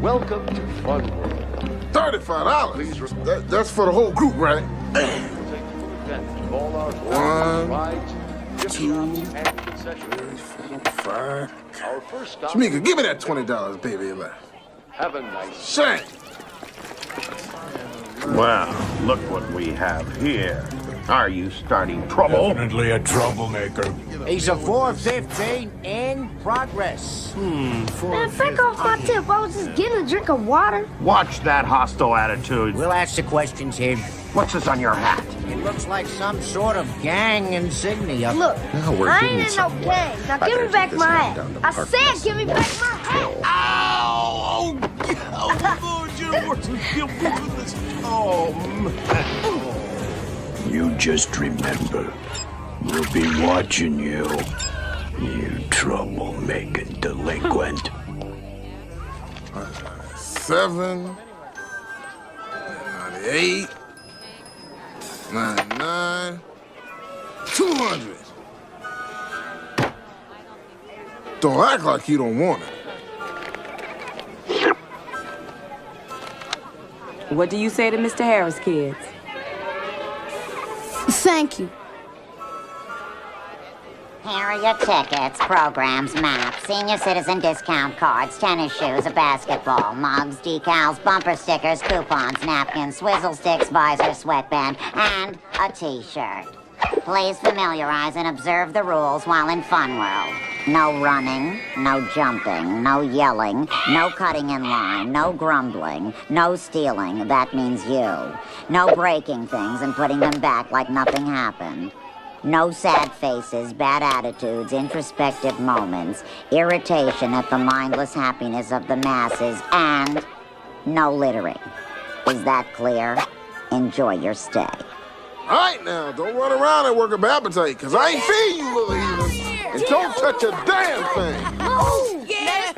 Welcome to Fun World. $35? That's for the whole group, right? One, two, 3, 4, 5. Our first stop. Shamika, give me that $20, baby. Have a nice Shame. Well, look what we have here. Are you starting trouble? Definitely a troublemaker. He's a 415 in progress. Man, back off my tip. I was just getting a drink of water. Watch that hostile attitude. We'll ask the questions here. What's this on your hat? It looks like some sort of gang insignia. Look, we're I getting ain't in no somewhere. gang. Now give me back my hat. I said give me back my hat. Ow! Oh, you don't want to feel this. You just remember, we'll be watching you, you troublemaking delinquent. 7, 98, 99, 200. Don't act like you don't want it. What do you say to Mr. Harris, kids? Thank you. Here are your tickets, programs, maps, senior citizen discount cards, tennis shoes, a basketball, mugs, decals, bumper stickers, coupons, napkins, swizzle sticks, visor, sweatband, and a t-shirt. Please familiarize and observe the rules while in Fun World. No running, no jumping, no yelling, no cutting in line, no grumbling, no stealing, that means you. No breaking things and putting them back like nothing happened. No sad faces, bad attitudes, introspective moments, irritation at the mindless happiness of the masses, and no littering. Is that clear? Enjoy your stay. All right now, don't run around and work up appetite, because I ain't feeding you, little heathen. And don't touch a damn thing. Move! Yeah!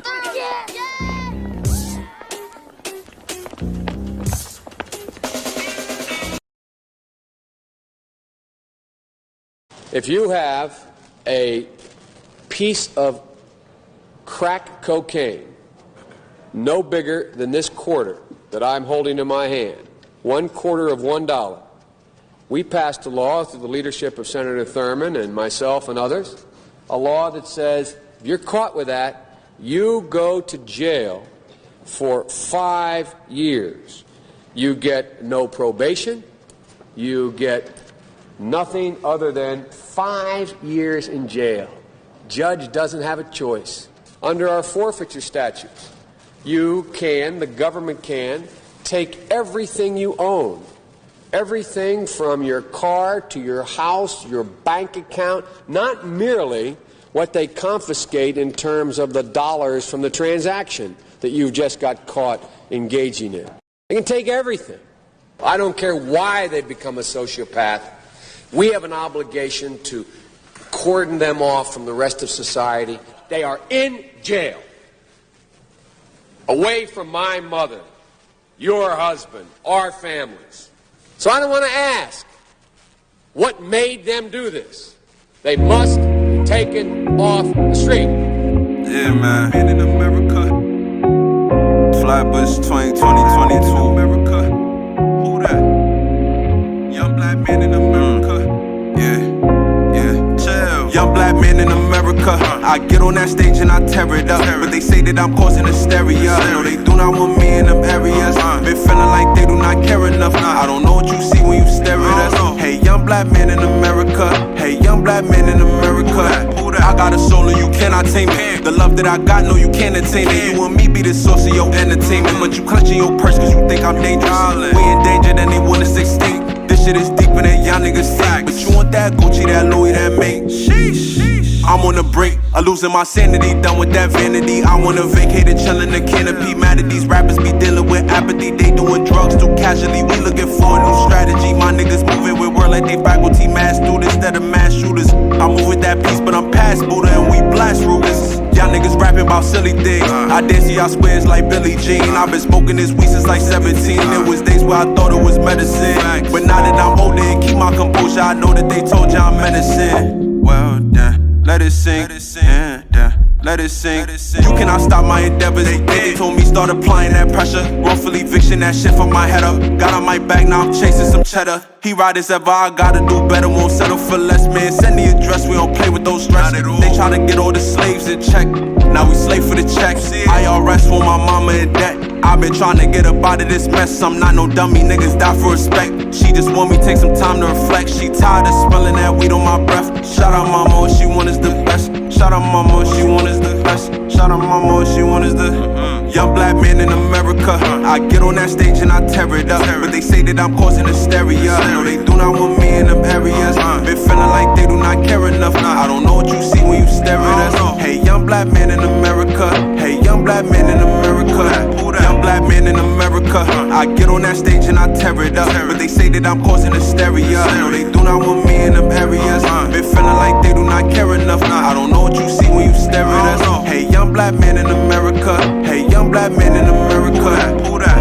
If you have a piece of crack cocaine no bigger than this quarter that I'm holding in my hand, 1/4 of $1, we passed a law through the leadership of Senator Thurmond and myself and others, a law that says if you're caught with that, you go to jail for 5 years. You get no probation. You get nothing other than 5 years in jail. Judge doesn't have a choice. Under our forfeiture statutes, you can, the government can, take everything you own. Everything from your car to your house, your bank account, not merely what they confiscate in terms of the dollars from the transaction that you just got caught engaging in. They can take everything. I don't care why they become a sociopath. We have an obligation to cordon them off from the rest of society. They are in jail, away from my mother, your husband, our families. So I don't want to ask what made them do this. They must be taken off the street. Yeah, man. Men in America. Flatbush 2022. America. Who that? Young black men in America. Yeah. Chill. Young black men in America. I get on that stage and I tear it up. But they say that I'm causing hysteria. No, they do not want me in them areas. Been feeling like they do not care enough. I don't know what you see when you stare at us. Hey, young black men in America. Hey, young black men in America. I got a soul and you cannot tame it. The love that I got, no, you can't attain it. You and me be the source of your entertainment. But you clutching your purse cause you think I'm dangerous. We in danger, then they want us extinct. This shit is deeper than y'all niggas think. But you want that Gucci, that Louis, that mate. Sheesh. I'm on the brink of losing my sanity, done with that vanity. I wanna vacate and chill in the canopy. Mad at these rappers be dealing with apathy. They doing drugs too casually. We looking for a new strategy. My niggas moving with word like they faculty mass students instead of mass shooters. I move with that peace, but I'm past Buddha and we blast rulers. Y'all niggas rapping about silly things. I dance to y'all squares like Billie Jean. I've been smoking this weed since like 17. It was days where I thought it was medicine. But now that I'm older and keep my composure, I know that they told y'all I'm medicine. Well, let it sink. let it sink. You cannot stop my endeavors. They told me start applying that pressure. Wrongful eviction, that shit from my head up. Got on my back, now I'm chasing some cheddar. He ride as ever, I gotta do better. Won't settle for less, man. Send the address, we don't play with those threats. They try to get all the slaves in check. Now we slave for the checks. IRS want my mama in debt. I've been trying to get up out of this mess. I'm not no dummy, niggas die for respect. She just want me take some time to reflect. She tired of smelling that weed on my breath. Shout out mama, all she want is the best. Shout out mama, all she want is the best. Shout out mama, all she want is the young black man in America. I get on that stage and I tear it up, but they say that I'm causing hysteria. No, they do not want me in them areas. Been feeling like they do not care enough. I don't know what you see when you stare at us. Hey, young black man in America. Hey, young black man in America. Young black man in America. I get on that stage and I tear it up, but they say that I'm causing hysteria. No, they do not want me in them areas. Been feeling like they do not care enough. I don't know what you see when you stare at us. Hey, young black man in America. Hey, young black man in America. Who that?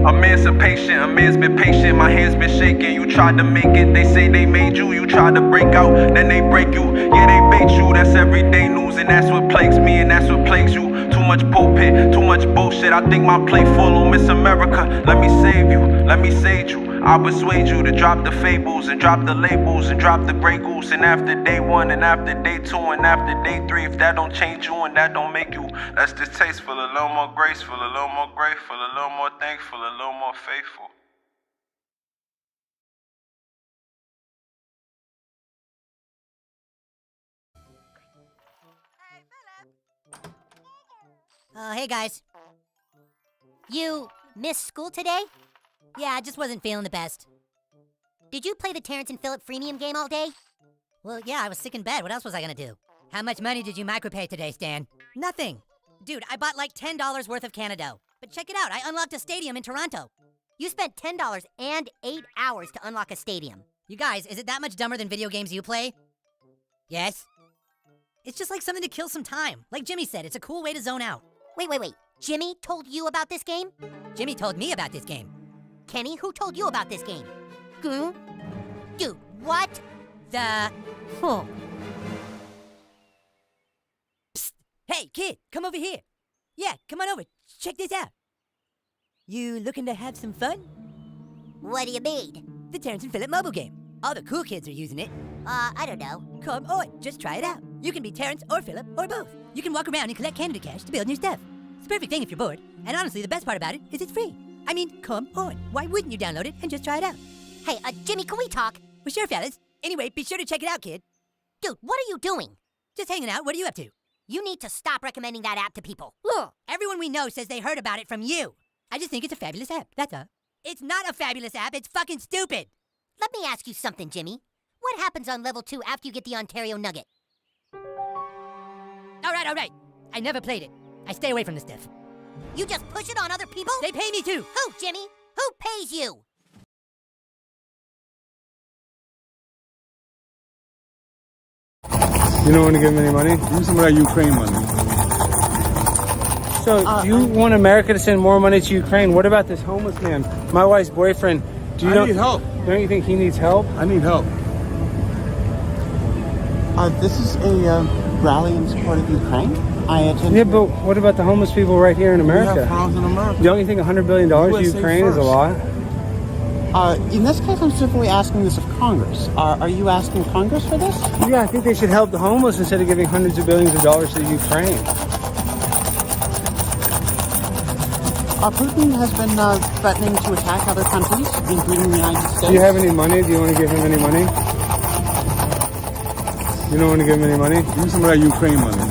A man's impatient, a man's been patient, my hands been shaking. You tried to make it, they say they made you. You tried to break out, then they break you. Yeah, they bait you, that's everyday news, and that's what plagues me, and that's what plagues you. Too much pulpit, too much bullshit. I think my plate full on Miss America. Let me save you, let me save you. I persuade you to drop the fables and drop the labels and drop the Grey Goose. And after day 1 and after day 2 and after day 3, if that don't change you and that don't make you less distasteful, a little more graceful, a little more grateful, a little more thankful, a little more faithful. Hey guys. You missed school today? Yeah, I just wasn't feeling the best. Did you play the Terrence and Phillip freemium game all day? Well, yeah, I was sick in bed. What else was I gonna do? How much money did you micropay today, Stan? Nothing. Dude, I bought like $10 worth of Canado. But check it out, I unlocked a stadium in Toronto. You spent $10 and 8 hours to unlock a stadium. You guys, is it that much dumber than video games you play? Yes? It's just like something to kill some time. Like Jimmy said, it's a cool way to zone out. Wait. Jimmy told you about this game? Jimmy told me about this game. Kenny, who told you about this game? Dude, what? Psst. Hey, kid, come over here. Yeah, come on over. Check this out. You looking to have some fun? What do you mean? The Terrence and Phillip mobile game. All the cool kids are using it. I don't know. Come on, just try it out. You can be Terrence or Phillip or both. You can walk around and collect Canada cash to build new stuff. It's a perfect thing if you're bored. And honestly, the best part about it is it's free. I mean, come on. Why wouldn't you download it and just try it out? Hey, Jimmy, can we talk? Well, sure, fellas. Anyway, be sure to check it out, kid. Dude, what are you doing? Just hanging out. What are you up to? You need to stop recommending that app to people. Look, everyone we know says they heard about it from you. I just think it's a fabulous app. That's all. It's not a fabulous app. It's fucking stupid. Let me ask you something, Jimmy. What happens on level 2 after you get the Ontario Nugget? All right. I never played it. I stay away from this stuff. You just push it on other people? They pay me to. Who, Jimmy? Who pays you? You don't want to give him any money? Give me some of that Ukraine money. So you want America to send more money to Ukraine? What about this homeless man? My wife's boyfriend. I need help. Don't you think he needs help? I need help. This is a rally in support of Ukraine. Yeah, but what about the homeless people right here in America? We have problems in America. Don't you think $100 billion to Ukraine is a lot? In this case, I'm simply asking this of Congress. Are you asking Congress for this? Yeah, I think they should help the homeless instead of giving hundreds of billions of dollars to Ukraine. Putin has been threatening to attack other countries, including the United States. Do you have any money? Do you want to give him any money? You don't want to give him any money? Give me some of that Ukraine money.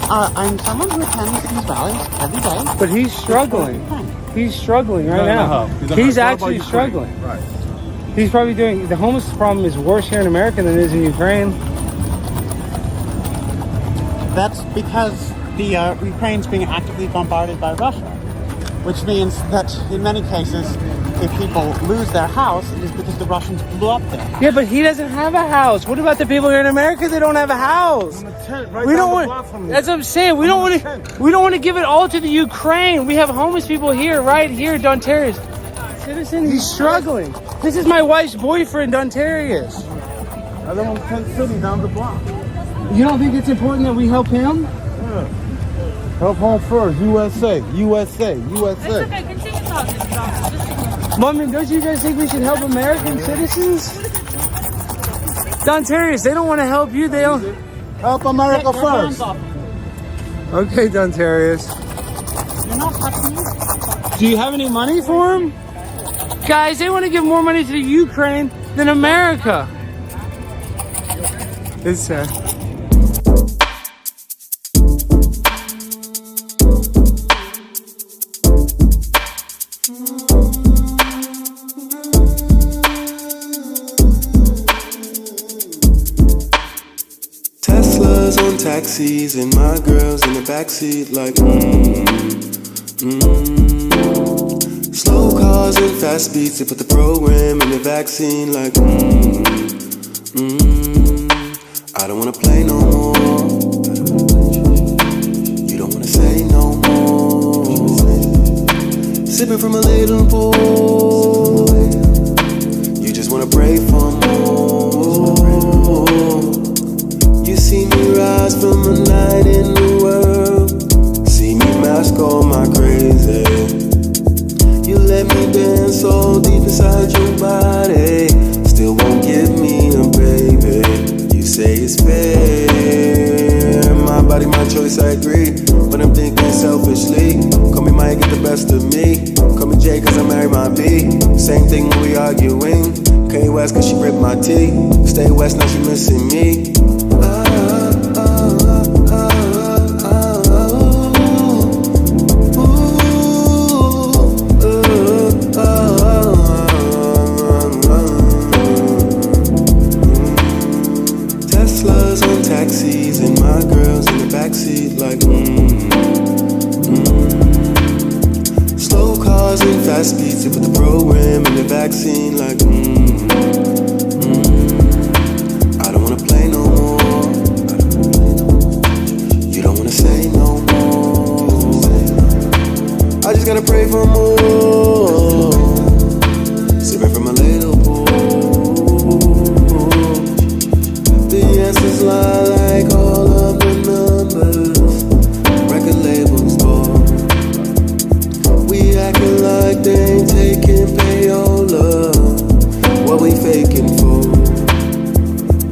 I'm someone who attends these rallies every day. But he's struggling. He's struggling right now. He's actually struggling. Right. He's probably doing... The homeless problem is worse here in America than it is in Ukraine. That's because the Ukraine's being actively bombarded by Russia, which means that in many cases, if people lose their house, it is because the Russians blew up their house. Yeah, but he doesn't have a house. What about the people here in America that don't have a house? We don't want. That's what I'm saying. We don't want to. We don't want to give it all to the Ukraine. We have homeless people here, right here, Dontarius. Citizen, he's struggling. This is my wife's boyfriend, Dontarius. I live in Penn City, down the block. You don't think it's important that we help him? Yeah. Help home first. USA, USA, USA. It's okay, continue talking. Well, I mean, don't you guys think we should help American citizens? Don Terrius, they don't want to help you. They don't. Help America first. Okay, Don Terrius. You're not touching me. Do you have any money for him? Guys, they want to give more money to the Ukraine than America. It's sad. Teslas on taxis and my girls in the backseat like Slow cars and fast beats, they put the program in the vaccine like I don't wanna play no more. You don't wanna say no more. Sipping from a ladle bowl. You just wanna pray for more. You see me rise from a night in the world. See me mask all my crazy. You let me dance so deep inside your body. Still won't give me a baby. You say it's fair. My body, my choice, I agree. But I'm thinking selfishly. Call me might get the best of me. Call me Jay cause I married my B. Same thing when we arguing. Kanye West cause she ripped my tea. Stay west, now she missing me. Teslas on taxis and my girls in the backseat like Slow cars and fast speeds, they put the program in the vaccine like I don't wanna play no more. You don't wanna say no more. I just gotta pray for more. Sipping from a little pool. The answers lie like all of the numbers. Record labels ball. We acting like they ain't taking payola. What we faking for?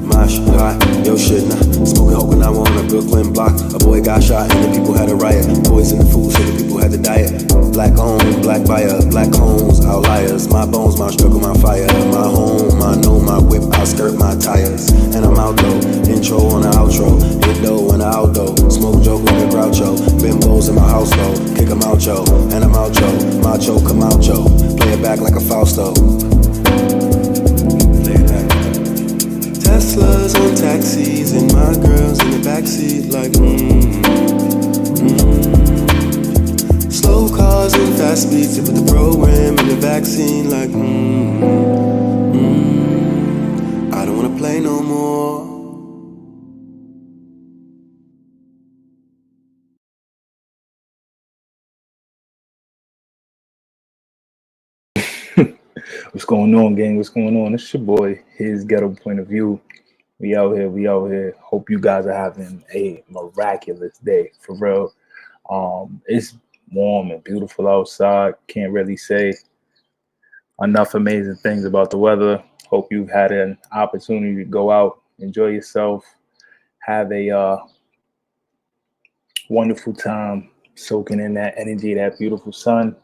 My shot, yo shit nah. Smoking hope when I on a Brooklyn block. A boy got shot and the people had a riot. Poison the food so the people had to diet. Black owned, black buyer, black homes, outliers. My bones, my struggle, my fire. My home, I know my whip, I skirt my tires. And I'm out though, intro on the outro. Hit though and the outdo. Smoke joke like a Groucho. Bimbos in my house though. Kick 'em out yo, and I'm out yo. Macho, come out yo. Play it back like a Fausto. Teslas on taxis and my girls in the backseat like Slow cars and fast speeds, they put the program in the vaccine like I don't wanna play no more. What's going on, gang? What's going on? It's your boy, his Ghetto Point of View. We out here. Hope you guys are having a miraculous day, for real. It's warm and beautiful outside. Can't really say enough amazing things about the weather. Hope you've had an opportunity to go out, enjoy yourself, have a wonderful time soaking in that energy, that beautiful sun.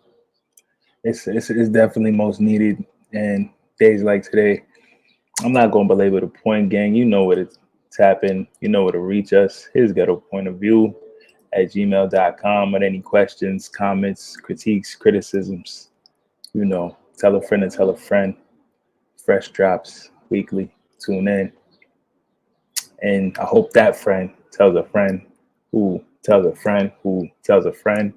It's definitely most needed in days like today. I'm not going to belabor the point, gang. You know where to tap in. You know where to reach us. His Ghetto Point of View at gmail.com with any questions, comments, critiques, criticisms. You know, tell a friend to tell a friend. Fresh drops weekly. Tune in. And I hope that friend tells a friend who tells a friend who tells a friend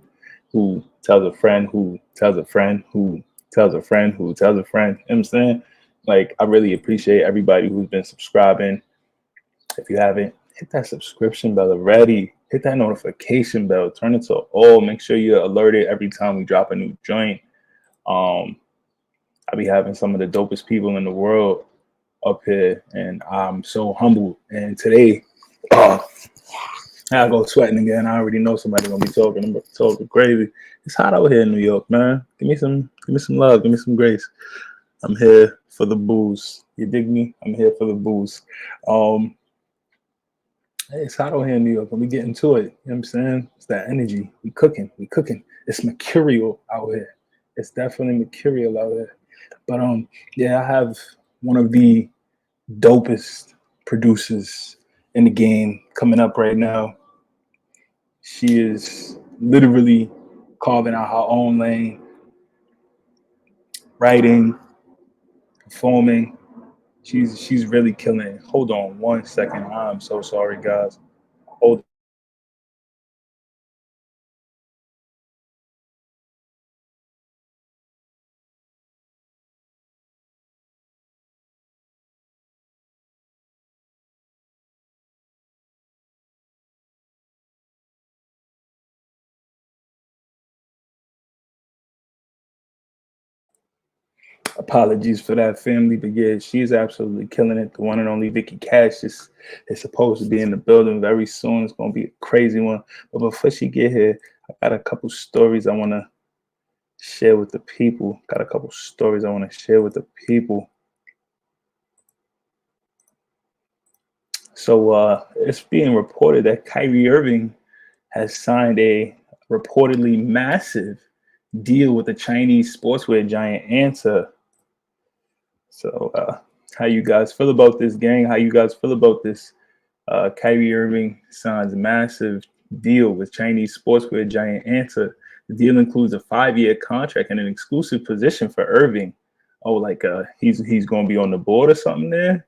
who tells a friend who tells a friend who tells a friend who tells a friend. You know what I'm saying? Like, I really appreciate everybody who's been subscribing. If you haven't, hit that subscription bell already. Hit that notification bell. Turn it to all. Make sure you're alerted every time we drop a new joint. I be having some of the dopest people in the world up here, and I'm so humbled. And today I go sweating again. I already know somebody gonna be talking crazy. It's hot out here in New York, man. Give me some love. Give me some grace. I'm here for the booze. You dig me? I'm here for the booze. It's hot out here in New York. Let me get into it. You know what I'm saying? It's that energy. We cooking. It's mercurial out here. It's definitely mercurial out here. But yeah, I have one of the dopest producers in the game coming up right now. She is literally carving out her own lane, writing, performing. She's really killing it. Hold on 1 second. I'm so sorry, guys. Hold. Apologies for that, family, but yeah, she's absolutely killing it. The one and only Vicky Casis is supposed to be in the building very soon. It's gonna be a crazy one. But before she get here, I got a couple stories I want to share with the people. So it's being reported that Kyrie Irving has signed a reportedly massive deal with the Chinese sportswear giant ncaa. So how you guys feel about this, gang? How you guys feel about this? Kyrie Irving signs a massive deal with Chinese sportswear giant ncaa. The deal includes a 5-year contract and an exclusive position for Irving. Oh, like he's going to be on the board or something there?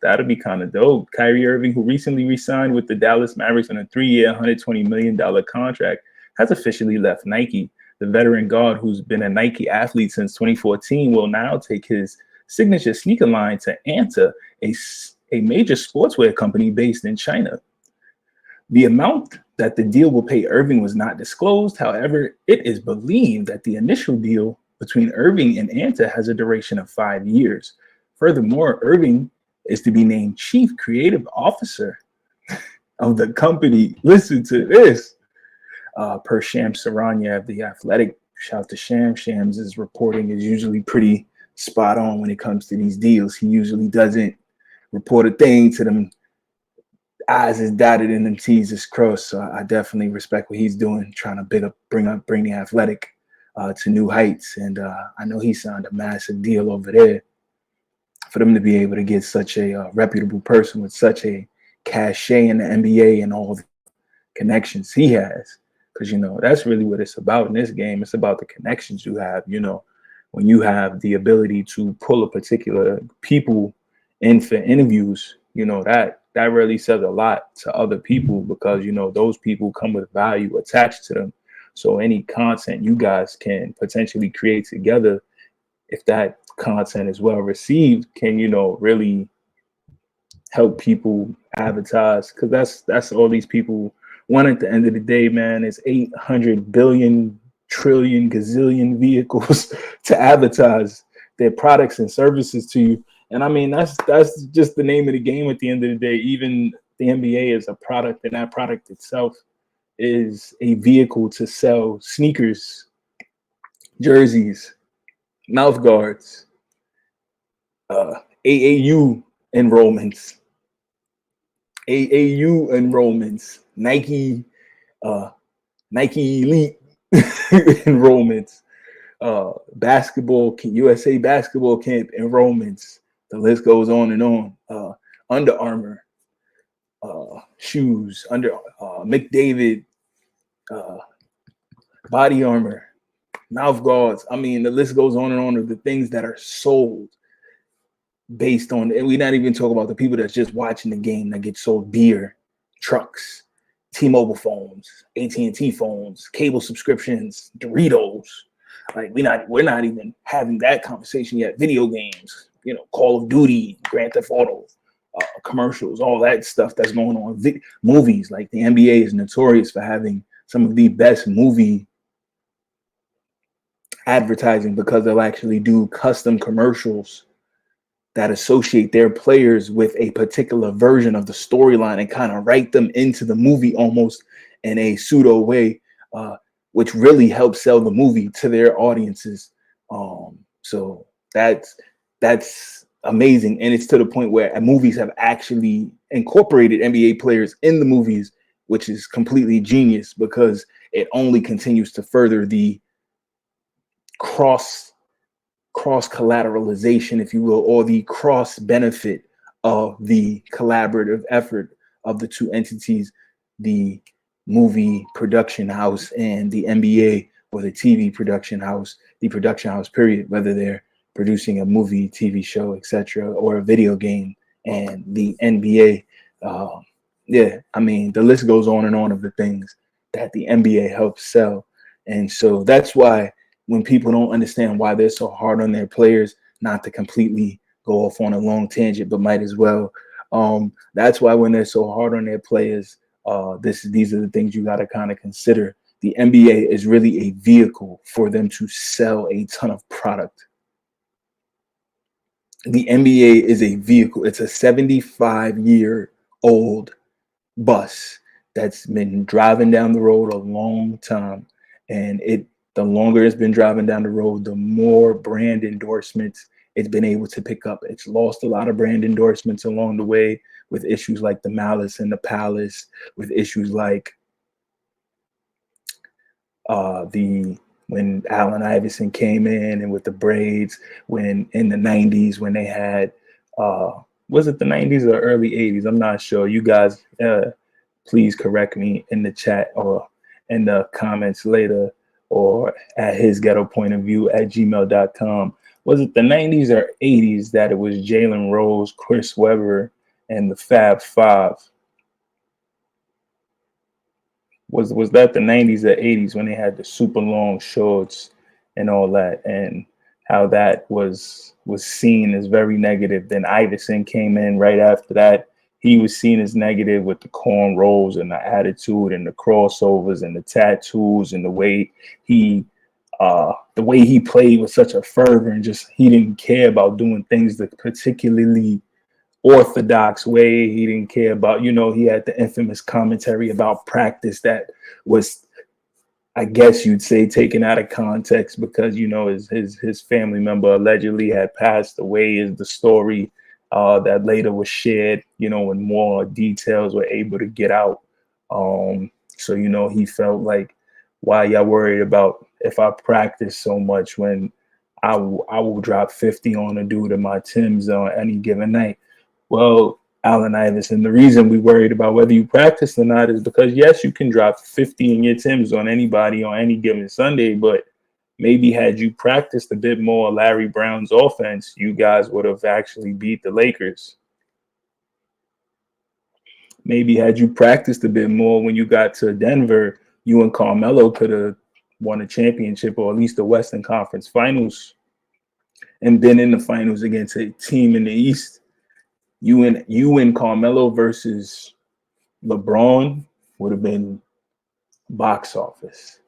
That'd be kind of dope. Kyrie Irving, who recently re-signed with the Dallas Mavericks on a 3-year, $120 million contract, has officially left Nike. The veteran guard, who's been a Nike athlete since 2014, will now take his signature sneaker line to ncaa, a major sportswear company based in China. The amount that the deal will pay Irving was not disclosed. However, it is believed that the initial deal between Irving and ncaa has a duration of 5 years. Furthermore, Irving is to be named Chief Creative Officer of the company. Listen to this. Per Shams Charania of The Athletic, shout out to Shams. Shams' reporting is usually pretty spot on when it comes to these deals. He usually doesn't report a thing to them I's is dotted and them T's is crossed. So I definitely respect what he's doing, trying to bring The Athletic to new heights. And I know he signed a massive deal over there. For them to be able to get such a reputable person with such a cachet in the NBA and all the connections he has. Because, you know, that's really what it's about in this game. It's about the connections you have, you know, when you have the ability to pull a particular people in for interviews, you know, that really says a lot to other people because, you know, those people come with value attached to them. So any content you guys can potentially create together, if that content is well received, can, you know, really help people advertise, because that's all these people want at the end of the day, man. Is 800 billion trillion gazillion vehicles to advertise their products and services to you. And I mean, that's just the name of the game at the end of the day. Even the NBA is a product, and that product itself is a vehicle to sell sneakers, jerseys, mouth guards, AAU enrollments, Nike Elite enrollments, basketball, USA basketball camp enrollments. The list goes on and on. Under Armour shoes, McDavid, body armor, mouth guards. I mean, the list goes on and on of the things that are sold based on, and we're not even talking about the people that's just watching the game that get sold beer, trucks, T-Mobile phones, AT&T phones, cable subscriptions, Doritos. Like we're not even having that conversation yet. Video games, you know, Call of Duty, Grand Theft Auto, commercials, all that stuff that's going on. Movies, like the NBA is notorious for having some of the best movie advertising because they'll actually do custom commercials that associate their players with a particular version of the storyline and kind of write them into the movie almost in a pseudo way, which really helps sell the movie to their audiences. So that's amazing. And it's to the point where movies have actually incorporated NBA players in the movies, which is completely genius because it only continues to further the cross collateralization, if you will, or the cross benefit of the collaborative effort of the two entities, the movie production house and the NBA, or the TV production house, the production house period, whether they're producing a movie, TV show, etc., or a video game, and the NBA. Yeah, I mean, the list goes on and on of the things that the NBA helps sell. And so that's why when people don't understand why they're so hard on their players, not to completely go off on a long tangent, but might as well. That's why when they're so hard on their players, these are the things you got to kind of consider. The NBA is really a vehicle for them to sell a ton of product. The NBA is a vehicle. It's a 75-year-old bus that's been driving down the road a long time. And the longer it's been driving down the road, the more brand endorsements it's been able to pick up. It's lost a lot of brand endorsements along the way with issues like the Malice and the Palace, with issues like when Allen Iverson came in and with the braids, when in the 90s when they had, was it the 90s or early 80s? I'm not sure. You guys, please correct me in the chat or in the comments later, or at hisghettopointofview@gmail.com. Was it the 90s or 80s that it was Jalen Rose, Chris Webber, and the Fab Five? Was that the 90s or 80s when they had the super long shorts and all that, and how that was seen as very negative? Then Iverson came in right after that. He was seen as negative with the cornrows and the attitude and the crossovers and the tattoos and the way he played with such a fervor, and just he didn't care about doing things the particularly orthodox way. He didn't care about, he had the infamous commentary about practice that was, I guess you'd say, taken out of context because, his family member allegedly had passed away, is the story that later was shared, when more details were able to get out. So, he felt like, why y'all worried about if I practice so much when I will drop 50 on a dude in my Timbs on any given night? Well, Allen Iverson, the reason we worried about whether you practice or not is because, yes, you can drop 50 in your Timbs on anybody on any given Sunday, but maybe had you practiced a bit more Larry Brown's offense, you guys would have actually beat the Lakers. Maybe had you practiced a bit more when you got to Denver, you and Carmelo could have won a championship, or at least the Western Conference Finals, and been in the finals against a team in the East. You and Carmelo versus LeBron would have been box office.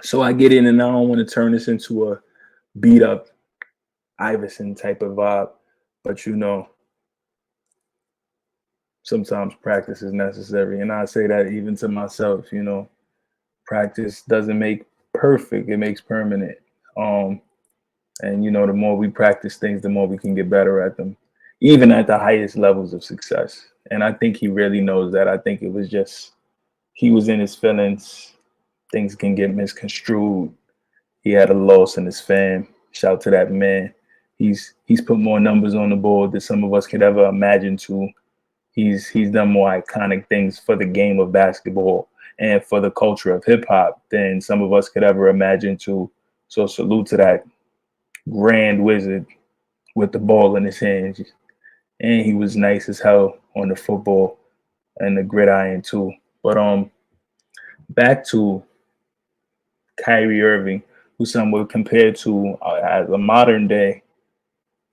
So I get in, and I don't want to turn this into a beat up Iverson type of vibe, but sometimes practice is necessary. And I say that even to myself, practice doesn't make perfect, it makes permanent. And the more we practice things, the more we can get better at them, even at the highest levels of success. And I think he really knows that. I think it was just, he was in his feelings. Things can get misconstrued. He had a loss in his fam. Shout out to that man. He's put more numbers on the board than some of us could ever imagine to. He's done more iconic things for the game of basketball and for the culture of hip hop than some of us could ever imagine to. So salute to that grand wizard with the ball in his hands. And he was nice as hell on the football and the gridiron too. But back to Kyrie Irving, who some would compare to as a modern day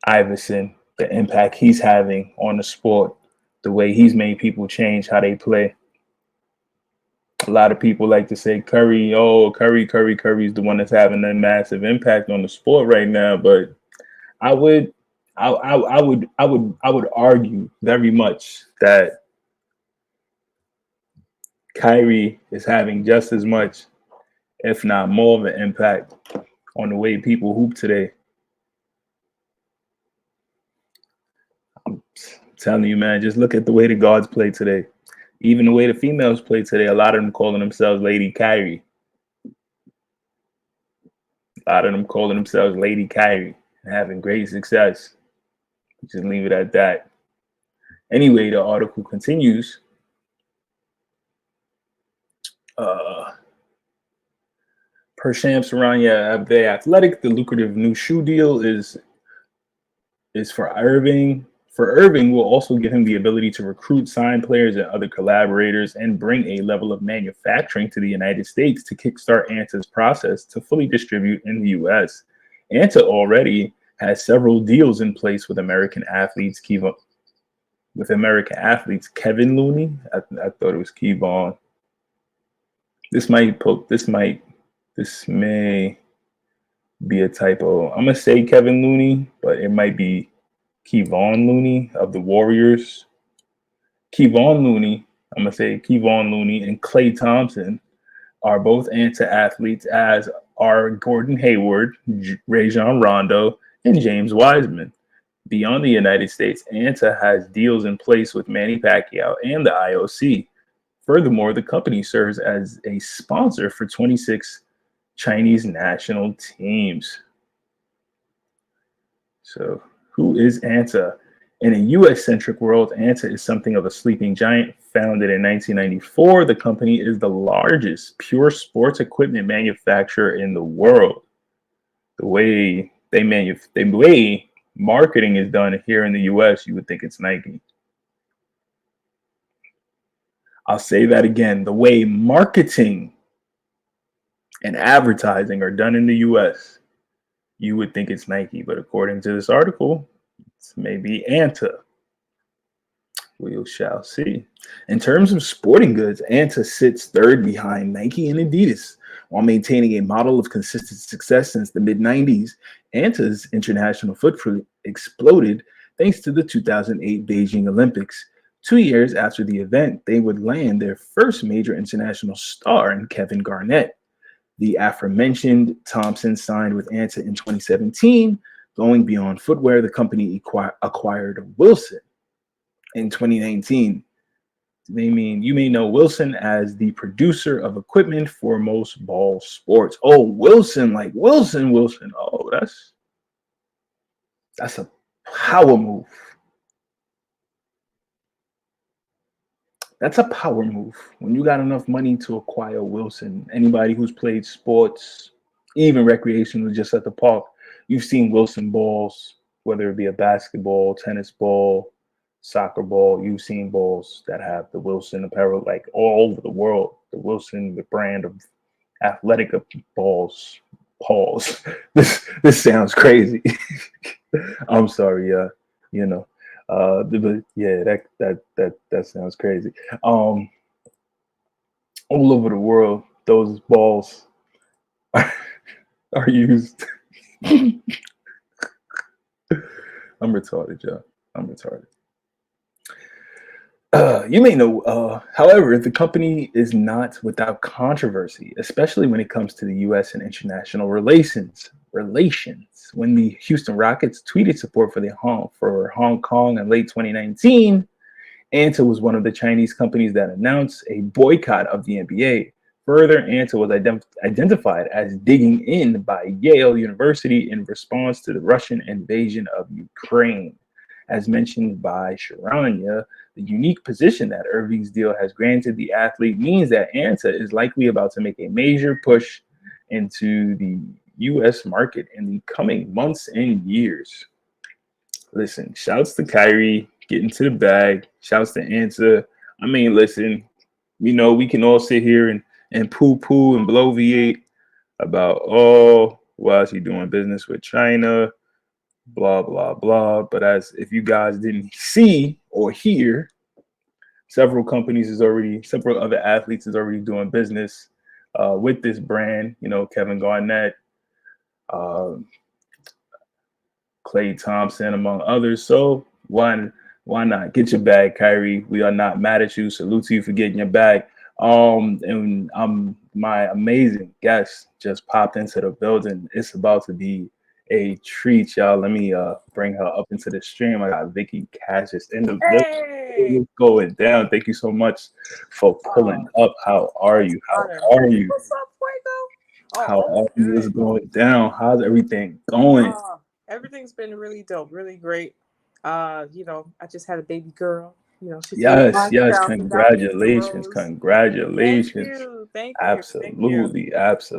Iverson, the impact he's having on the sport, the way he's made people change how they play. A lot of people like to say Curry's the one that's having a massive impact on the sport right now, but I would argue very much that Kyrie is having just as much, if not more, of an impact on the way people hoop today. I'm telling you, man, just look at the way the guards play today. Even the way the females play today, a lot of them calling themselves Lady Kyrie. A lot of them calling themselves Lady Kyrie and having great success. Just leave it at that. Anyway, the article continues. Per Shams Saranya Abday Athletic, the lucrative new shoe deal is for Irving. For Irving, will also give him the ability to recruit, sign players and other collaborators, and bring a level of manufacturing to the United States to kickstart Anta's process to fully distribute in the U.S. Anta already has several deals in place with American athletes. Kevin Looney. I thought it was Kevon. This may be a typo. I'm gonna say Kevin Looney, but it might be Kevon Looney of the Warriors. Kevon Looney, I'm gonna say Kevon Looney and Klay Thompson are both Anta athletes, as are Gordon Hayward, Rajon Rondo, and James Wiseman. Beyond the United States, Anta has deals in place with Manny Pacquiao and the IOC. Furthermore, the company serves as a sponsor for 26 Chinese national teams. So, who is Anta? In a US-centric world, Anta is something of a sleeping giant. Founded in 1994, the company is the largest pure sports equipment manufacturer in the world. The way marketing is done here in the US, you would think it's Nike. I'll say that again. The way marketing and advertising are done in the US, you would think it's Nike. But according to this article, it's maybe Anta. We shall see. In terms of sporting goods, Anta sits third behind Nike and Adidas. While maintaining a model of consistent success since the mid-90s, Anta's international footprint exploded thanks to the 2008 Beijing Olympics. 2 years after the event, they would land their first major international star in Kevin Garnett. The aforementioned Thompson signed with Anta in 2017. Going beyond footwear, the company acquired Wilson in 2019. You may know Wilson as the producer of equipment for most ball sports. Oh, Wilson, like Wilson. Oh, that's a power move. That's a power move. When you got enough money to acquire Wilson, anybody who's played sports, even recreational, just at the park, you've seen Wilson balls, whether it be a basketball, tennis ball, soccer ball. You've seen balls that have the Wilson apparel, like all over the world. The Wilson, the brand of athletic balls. Pause. This sounds crazy. I'm sorry. But yeah, that sounds crazy. All over the world, those balls are used. I'm retarded, y'all. I'm retarded. You may know, however, the company is not without controversy, especially when it comes to the U.S. and international relations. When the Houston Rockets tweeted support for Hong Kong in late 2019, Anta was one of the Chinese companies that announced a boycott of the NBA. Further, Anta was identified as digging in by Yale University in response to the Russian invasion of Ukraine. As mentioned by Sharanya, the unique position that Irving's deal has granted the athlete means that Anta is likely about to make a major push into the U.S. market in the coming months and years. Listen, shouts to Kyrie getting to the bag. Shouts to Anta. I mean, listen, we know we can all sit here and poo-poo and bloviate about, why is he doing business with China? Blah, blah, blah. But as if you guys didn't see or hear, several other athletes is already doing business with this brand. Kevin Garnett, Klay Thompson, among others. So why not get your bag, Kyrie? We are not mad at you. Salute to you for getting your bag. And my amazing guest just popped into the building. It's about to be a treat, y'all. Let me bring her up into the stream. I got Vicky Casis in the building. Going down. Thank you so much for pulling up. How are you? How are you? What's up, Fuego? How are you? What's going down? How's everything going? Everything's been really dope, really great. You know, I just had a baby girl. You know, she's Yes, congratulations. Congratulations. Thank you. Absolutely. That's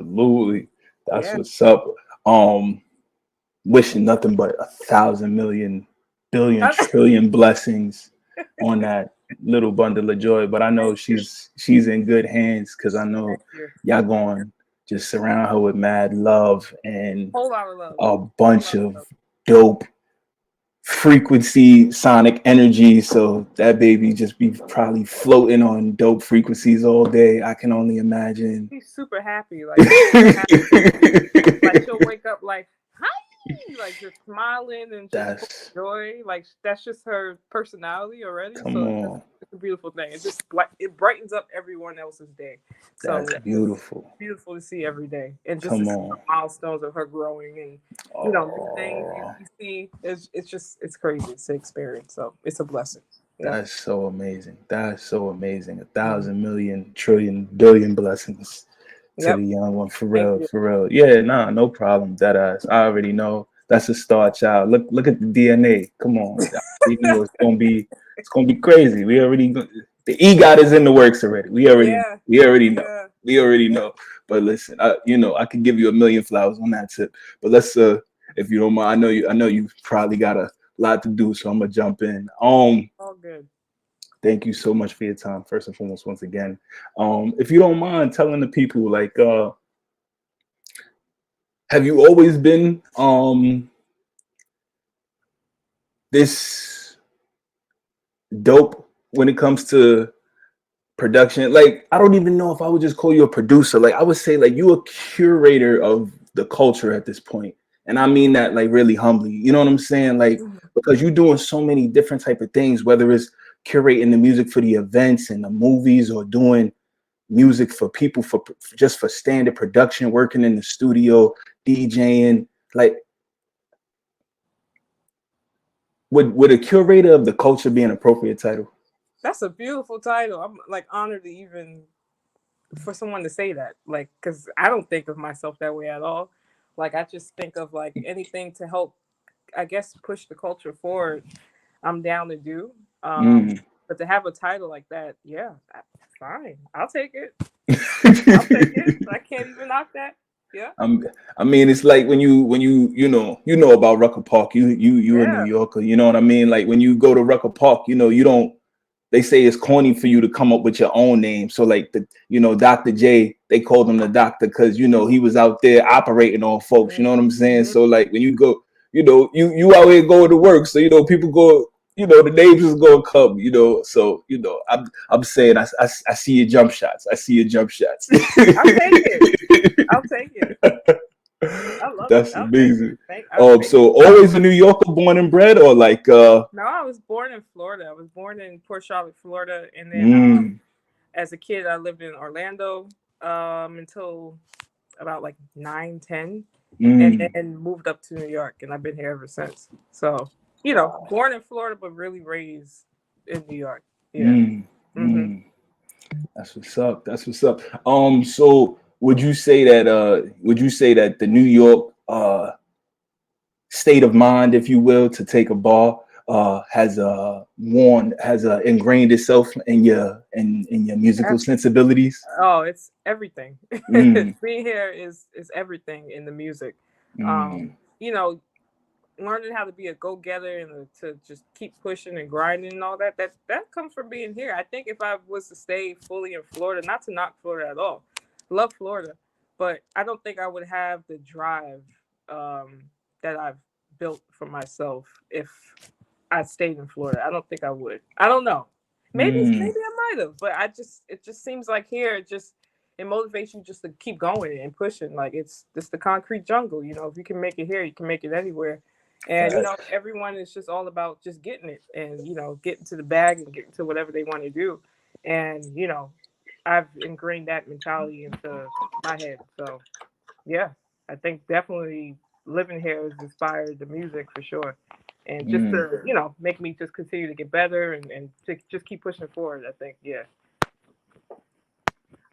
Yeah. what's up. Wishing nothing but 1,000 million billion trillion blessings on that little bundle of joy. But I know she's in good hands because I know y'all going just surround her with mad love and Whole lot of love. a bunch of dope frequency sonic energy, so that baby just be probably floating on dope frequencies all day. I can only imagine. She's super happy, like she'll wake up like, hi, like just smiling and just joy. Like that's just her personality already. It's a beautiful thing. It just it brightens up everyone else's day. So that's beautiful. Beautiful to see every day, and just the milestones of her growing and new things you see. It's crazy. It's an experience. So it's a blessing. Yeah. That's so amazing. 1,000 million trillion billion blessings to the young one. For real. Yeah, no problem. That ass. I already know. That's a star child. Look at the DNA. Come on. You know it's gonna be crazy. We already the EGOT is in the works already. We already know. We already know. But listen, I could give you a million flowers on that tip. But let's if you don't mind, I know you probably got a lot to do, so I'm gonna jump in. All good. Thank you so much for your time, first and foremost, once again. If you don't mind telling the people, like, have you always been this dope when it comes to production? Like, I don't even know if I would just call you a producer. Like, I would say like you a curator of the culture at this point. And I mean that like really humbly. You know what I'm saying? Like, because you're doing so many different type of things, whether it's curating the music for the events and the movies, or doing music for people for standard production, working in the studio, DJing. Like, would a curator of the culture be an appropriate title? That's a beautiful title. I'm like honored to even for someone to say that, like, because I don't think of myself that way at all. Like, I just think of like anything to help, I guess, push the culture forward. I'm down to do. But to have a title like that, yeah, fine. I'll take it. I can't even knock that. Yeah. I mean, it's like when you know about Rucker Park. You a New Yorker. You know what I mean? Like when you go to Rucker Park, you don't. They say it's corny for you to come up with your own name. So like Dr. J, they called him the doctor because he was out there operating on folks. You know what I'm saying? So like when you go, you out here going to work. So people go. The names is gonna come. So I'm saying I see your jump shots. I'll take it. That's amazing. So always a New Yorker, born and bred, or like? No, I was born in Florida. I was born in Port Charlotte, Florida, and then as a kid, I lived in Orlando until about like 9, 10, and then moved up to New York, and I've been here ever since. So born in Florida, but really raised in New York. Yeah. That's what's up. So would you say that the New York state of mind, if you will, to take a bar has ingrained itself in your musical sensibilities? Oh, it's everything. Being here is everything in the music. Learning how to be a go-getter and to just keep pushing and grinding and all that comes from being here. I think if I was to stay fully in Florida, not to knock Florida at all, love Florida, but I don't think I would have the drive that I've built for myself if I stayed in Florida. I don't think I would. I don't know. Maybe I might have, but it just seems like here it motivates you just to keep going and pushing. Like it's the concrete jungle. If you can make it here, you can make it anywhere. And everyone is just all about just getting it and getting to the bag and getting to whatever they want to do. And I've ingrained that mentality into my head. So yeah, I think definitely living here has inspired the music for sure. And just to make me just continue to get better and to just keep pushing forward. I think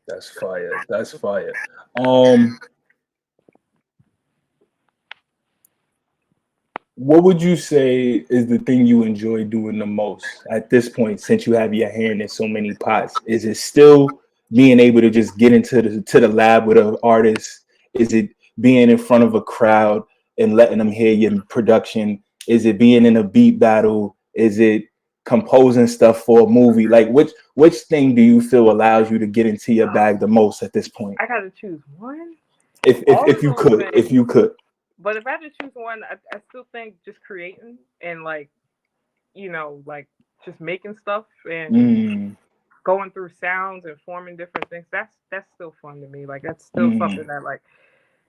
That's fire. That's fire. What would you say is the thing you enjoy doing the most at this point, since you have your hand in so many pots? Is it still being able to just get into the lab with an artist? Is it being in front of a crowd and letting them hear your production? Is it being in a beat battle? Is it composing stuff for a movie? Like which thing do you feel allows you to get into your bag the most at this point? I gotta choose one. If you could. But if I had to choose one, I still think just creating and like just making stuff and going through sounds and forming different things. That's still fun to me. Like that's still something that like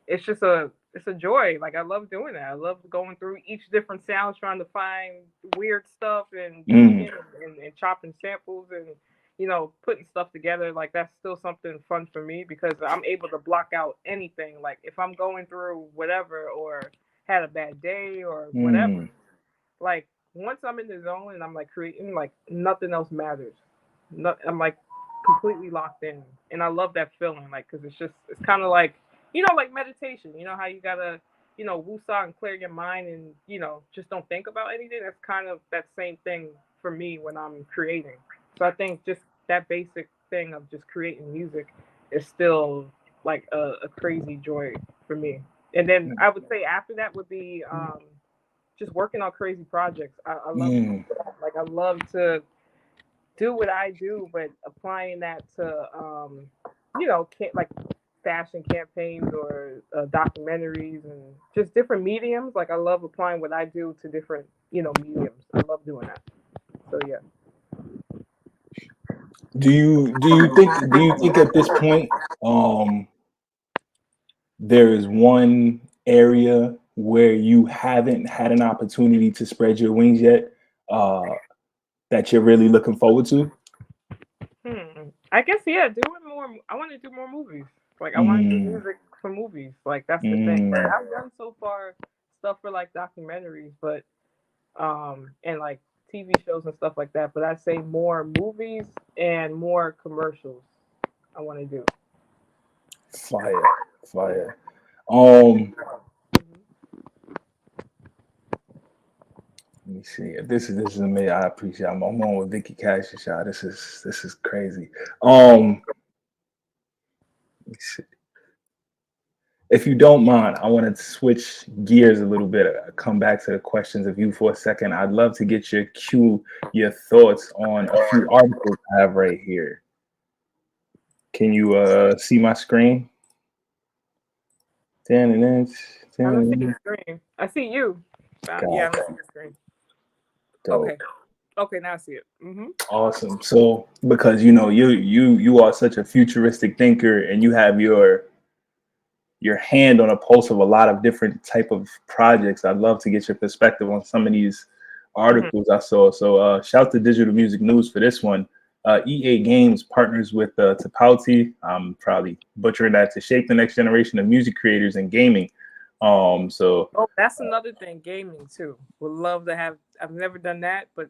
it's a joy. Like I love doing that. I love going through each different sound, trying to find weird stuff and and chopping samples and putting stuff together. Like that's still something fun for me because I'm able to block out anything. Like if I'm going through whatever or had a bad day or whatever, like once I'm in the zone and I'm like creating, like nothing else matters. I'm like completely locked in, and I love that feeling. Like because it's kind of like like meditation. You know how you gotta woosah and clear your mind and just don't think about anything. That's kind of that same thing for me when I'm creating. So I think just that basic thing of just creating music is still like a crazy joy for me. And then I would say after that would be just working on crazy projects. I love like I love to do what I do, but applying that to like fashion campaigns or documentaries and just different mediums. Like I love applying what I do to different mediums. I love doing that. So yeah. Do you think at this point there is one area where you haven't had an opportunity to spread your wings yet that you're really looking forward to? I guess doing more. I want to do more movies. Like I want to do music for movies. Like that's the thing. Like, I've done so far stuff for like documentaries, but and like TV shows and stuff like that. But I'd say more movies and more commercials. I want to do. Fire. Let me see. This is amazing. I appreciate it. I'm on with Vicky Casis, y'all. This is crazy. Let me see. If you don't mind, I want to switch gears a little bit. Come back to the questions of you for a second. I'd love to get your thoughts on a few articles I have right here. Can you see my screen? I don't see your screen. I see you. Yeah, I don't see your screen. Dope. Okay, now I see it. Awesome. So because you are such a futuristic thinker and you have your hand on a pulse of a lot of different type of projects, I'd love to get your perspective on some of these articles I saw. So shout to Digital Music News for this one. EA Games partners with Toussaint, I'm probably butchering that, to shape the next generation of music creators in gaming. So that's another thing, gaming too. Would love to have. I've never done that, but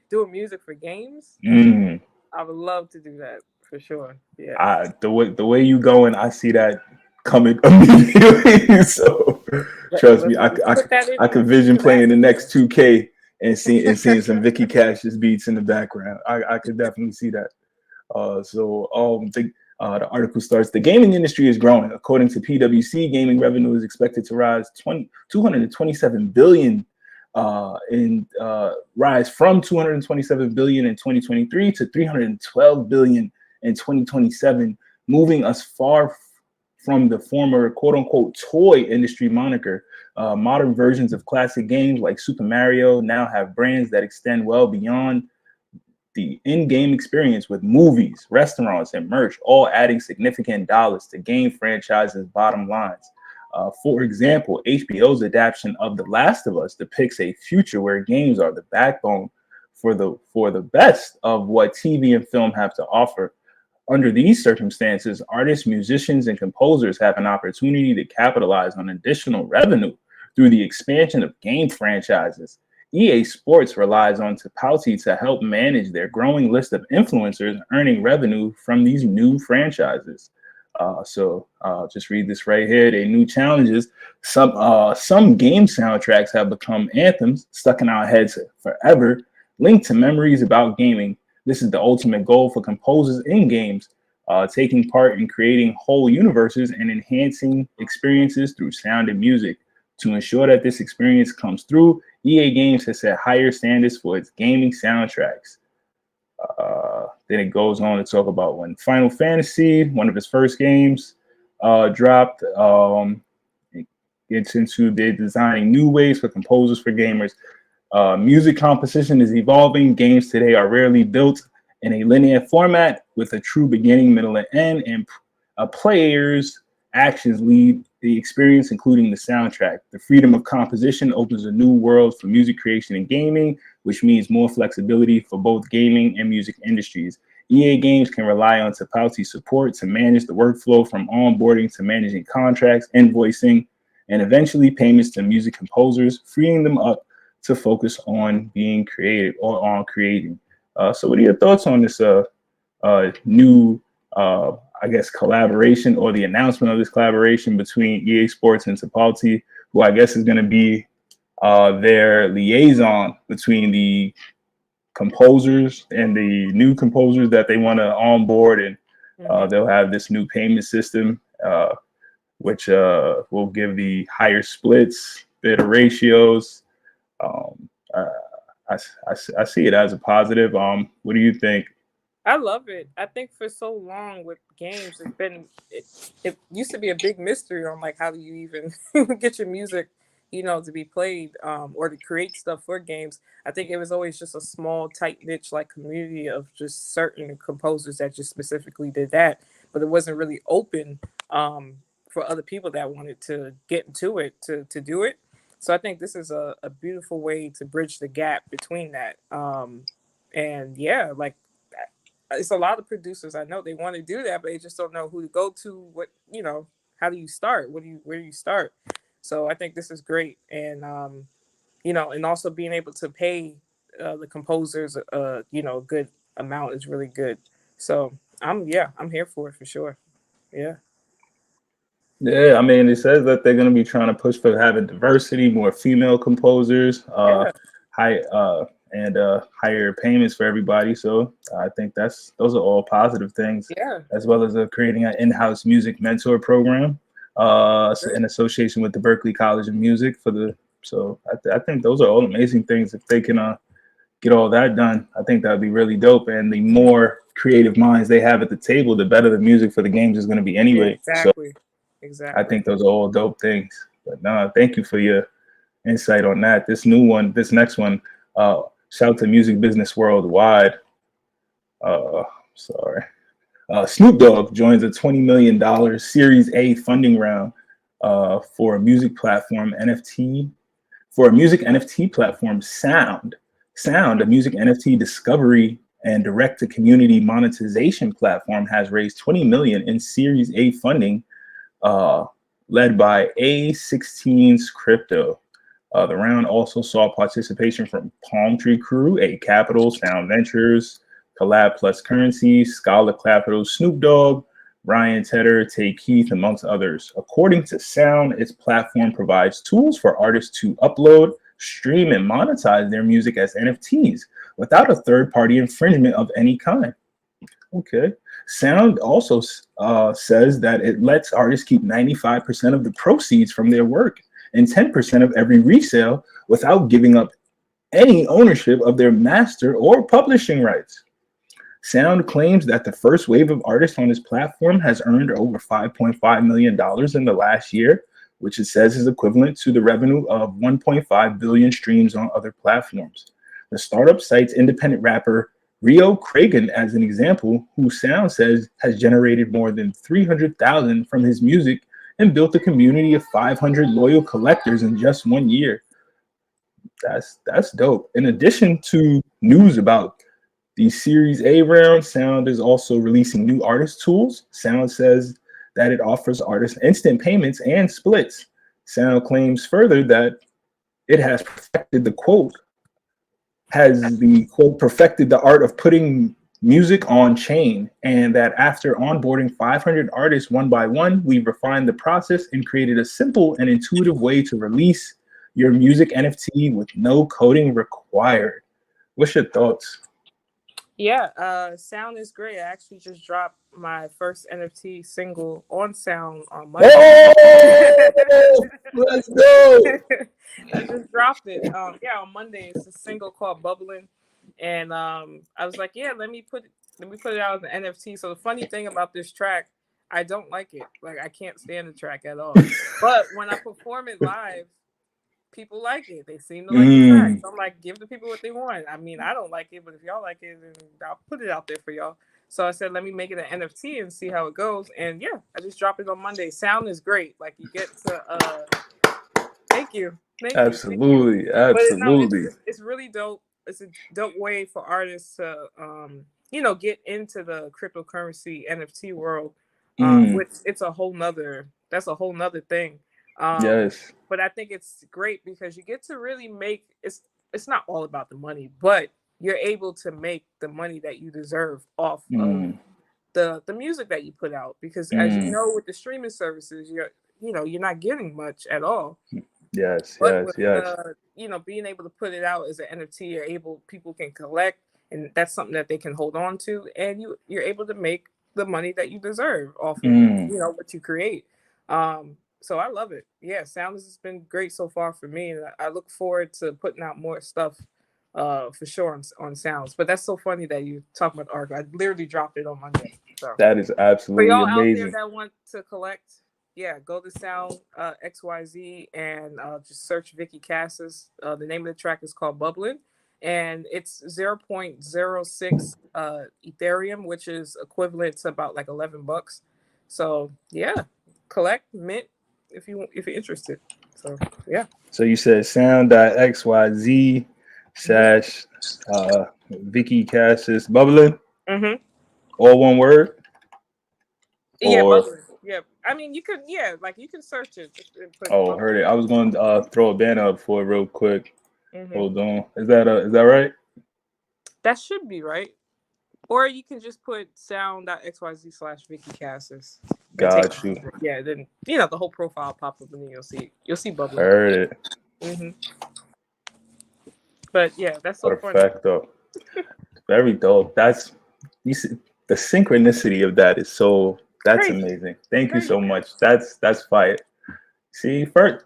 doing music for games, I would love to do that for sure. Yeah. The way you going, I see that coming immediately. So trust me, I can vision playing the next 2K and seeing some Vicky Casis beats in the background. I could definitely see that. The article starts: the gaming industry is growing. According to PwC, gaming revenue is expected to rise 227 billion rise from 227 billion in 2023 to 312 billion in 2027, moving us far from the former quote-unquote toy industry moniker. Modern versions of classic games like Super Mario now have brands that extend well beyond the in-game experience, with movies, restaurants, and merch all adding significant dollars to game franchises' bottom lines. For example, HBO's adaptation of The Last of Us depicts a future where games are the backbone for the best of what TV and film have to offer. Under these circumstances, artists, musicians, and composers have an opportunity to capitalize on additional revenue through the expansion of game franchises. EA Sports relies on Toussaint to help manage their growing list of influencers earning revenue from these new franchises. So just read this right here. They new challenges. Some game soundtracks have become anthems stuck in our heads forever, linked to memories about gaming. This is the ultimate goal for composers in games, taking part in creating whole universes and enhancing experiences through sound and music. To ensure that this experience comes through, EA Games has set higher standards for its gaming soundtracks. Then it goes on to talk about when Final Fantasy, one of his first games, dropped. It gets into they're designing new ways for composers for gamers. Music composition is evolving. Games today are rarely built in a linear format with a true beginning, middle, and end, and a player's actions lead the experience, including the soundtrack. The freedom of composition opens a new world for music creation and gaming, which means more flexibility for both gaming and music industries. EA Games can rely on Toussaint support to manage the workflow from onboarding to managing contracts, invoicing, and eventually payments to music composers, freeing them up to focus on being creative or on creating. So what are your thoughts on this new I guess collaboration, or the announcement of this collaboration between EA Sports and Toussaint, who I guess is going to be their liaison between the composers and the new composers that they want to onboard, and they'll have this new payment system, which will give the higher splits, better ratios. I see it as a positive. What do you think? I love it. I think for so long with games, it used to be a big mystery on like how do you even get your music, to be played or to create stuff for games. I think it was always just a small, tight niche like community of just certain composers that just specifically did that, but it wasn't really open for other people that wanted to get into it to do it. So I think this is a beautiful way to bridge the gap between that. And yeah, like it's a lot of producers I know they want to do that, but they just don't know who to go to. What how do you start? Where do you start? So I think this is great, and and also being able to pay the composers a good amount is really good. So I'm here for it for sure. Yeah. Yeah, I mean, it says that they're going to be trying to push for having diversity, more female composers, higher payments for everybody. So I think those are all positive things. Yeah. As well as creating an in-house music mentor program, in association with the Berklee College of Music So I think those are all amazing things. If they can get all that done, I think that'd be really dope. And the more creative minds they have at the table, the better the music for the games is going to be anyway. Exactly. So exactly. I think those are all dope things. But no, thank you for your insight on that. This next one, shout to Music Business Worldwide. Snoop Dogg joins a $20 million Series A funding round for a music NFT platform, Sound. Sound, a music NFT discovery and direct-to-community monetization platform, has raised $20 million in Series A funding, led by A16's Crypto. The round also saw participation from Palm Tree Crew, A Capital, Sound Ventures, Collab Plus Currency, Scholar Capital, Snoop Dogg, Ryan Tedder, Tay Keith, amongst others. According to Sound, its platform provides tools for artists to upload, stream, and monetize their music as NFTs without a third-party infringement of any kind. Okay. Sound also says that it lets artists keep 95% of the proceeds from their work and 10% of every resale without giving up any ownership of their master or publishing rights. Sound claims that the first wave of artists on this platform has earned over $5.5 million in the last year, which it says is equivalent to the revenue of 1.5 billion streams on other platforms. The startup cites independent rapper Rio Cragen as an example, who Sound says has generated more than $300,000 from his music and built a community of 500 loyal collectors in just 1 year. That's dope. In addition to news about the Series A round, Sound is also releasing new artist tools. Sound says that it offers artists instant payments and splits. Sound claims further that it has perfected the quote perfected the art of putting music on chain, and that after onboarding 500 artists one by one, we refined the process and created a simple and intuitive way to release your music NFT with no coding required. What's your thoughts? Yeah, Sound is great. I actually just dropped my first NFT single on Sound on Monday. Oh, let's go! I just dropped it. On Monday. It's a single called "Bubbling," and I was like, yeah, let me put it out as an NFT. So the funny thing about this track, I don't like it. Like, I can't stand the track at all. But when I perform it live, people like it. They seem to like the track. So I'm like, give the people what they want. I mean, I don't like it, but if y'all like it, then I'll put it out there for y'all. So I said, let me make it an NFT and see how it goes. And yeah, I just dropped it on Monday. Sound is great. Like, you get to thank you. Absolutely. But it's really dope. It's a dope way for artists to get into the cryptocurrency NFT world. Which it's a whole nother thing. Yes. But I think it's great because you get to really make it's not all about the money, but you're able to make the money that you deserve off of the music that you put out. Because as you know, with the streaming services, you're not getting much at all. Yes. But being able to put it out as an NFT, people can collect, and that's something that they can hold on to, and you're able to make the money that you deserve off of what you create. So I love it. Yeah, Sound has been great so far for me, and I look forward to putting out more stuff for sure on Sounds. But that's so funny that you talk about the arc. I literally dropped it on Monday. So. That is absolutely for y'all amazing. out there that want to collect, yeah, go to Sound XYZ and just search Vicky Casis. The name of the track is called Bubbling, and it's 0.06 Ethereum, which is equivalent to about like $11. So yeah, collect, mint if you're interested. So yeah. So you said sound.xyz / Vicky Casis Bubbling. Mm-hmm. All one word? Yeah, Bubbling. Yeah. I mean, you can search it. Oh, heard it. I was going to throw a banner up for it real quick. Mm-hmm. Hold on. Is that right? That should be right. Or you can just put sound.xyz / Vicky Casis. Got you. Yeah, then the whole profile pop up and then you'll see Bubbling. Heard it. Mm-hmm. But yeah, that's so Perfecto. Very dope. That's the synchronicity of that is that's crazy. Amazing. Thank you so much. That's fire. See, first,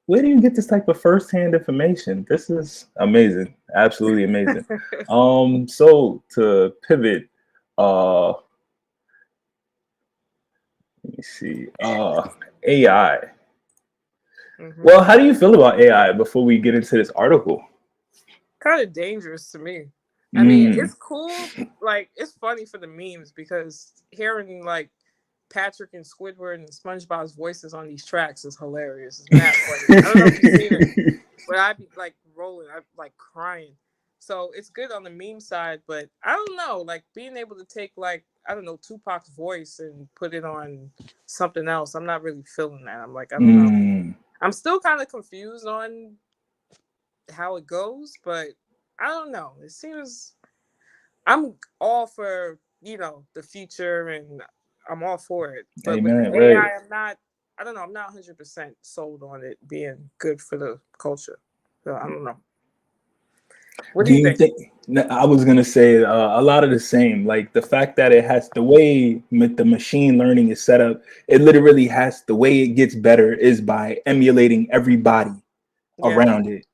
where do you get this type of first-hand information? This is amazing. Absolutely amazing. So to pivot, let me see. AI. Mm-hmm. Well, how do you feel about AI before we get into this article? Kind of dangerous to me. I mean, it's cool. Like, it's funny for the memes because hearing like Patrick and Squidward and SpongeBob's voices on these tracks is hilarious. It's mad funny. I don't know if you've seen it, but I'd be like rolling, I'd be like crying. So it's good on the meme side, but I don't know, like being able to take like, I don't know, Tupac's voice and put it on something else. I'm not really feeling that. I'm like, I don't know. I'm still kind of confused on how it goes, but I don't know. It seems I'm all for, the future and I'm all for it. But Amen, with AI, I'm not 100% sold on it being good for the culture. So I don't know. What do you think? I was going to say a lot of the same, like the fact that it has the way the machine learning is set up, it literally has the way it gets better is by emulating everybody around it.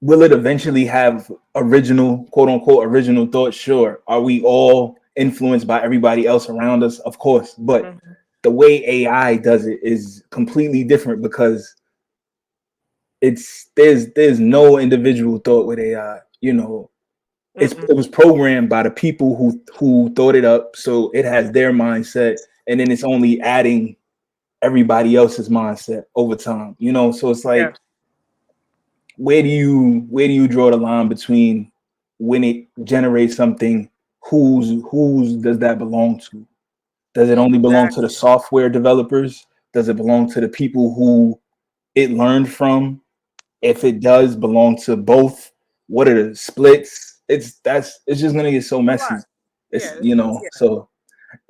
Will it eventually have original, quote unquote, original thoughts? Sure. Are we all influenced by everybody else around us? Of course. But the way AI does it is completely different because there's no individual thought with AI. it was programmed by the people who thought it up, so it has their mindset, and then it's only adding everybody else's mindset over time. You know, so it's like, where do you draw the line between when it generates something? Whose does that belong to? Does it only belong to the software developers? Does it belong to the people who it learned from? If it does belong to both, what are the splits? It's just gonna get so messy. It's so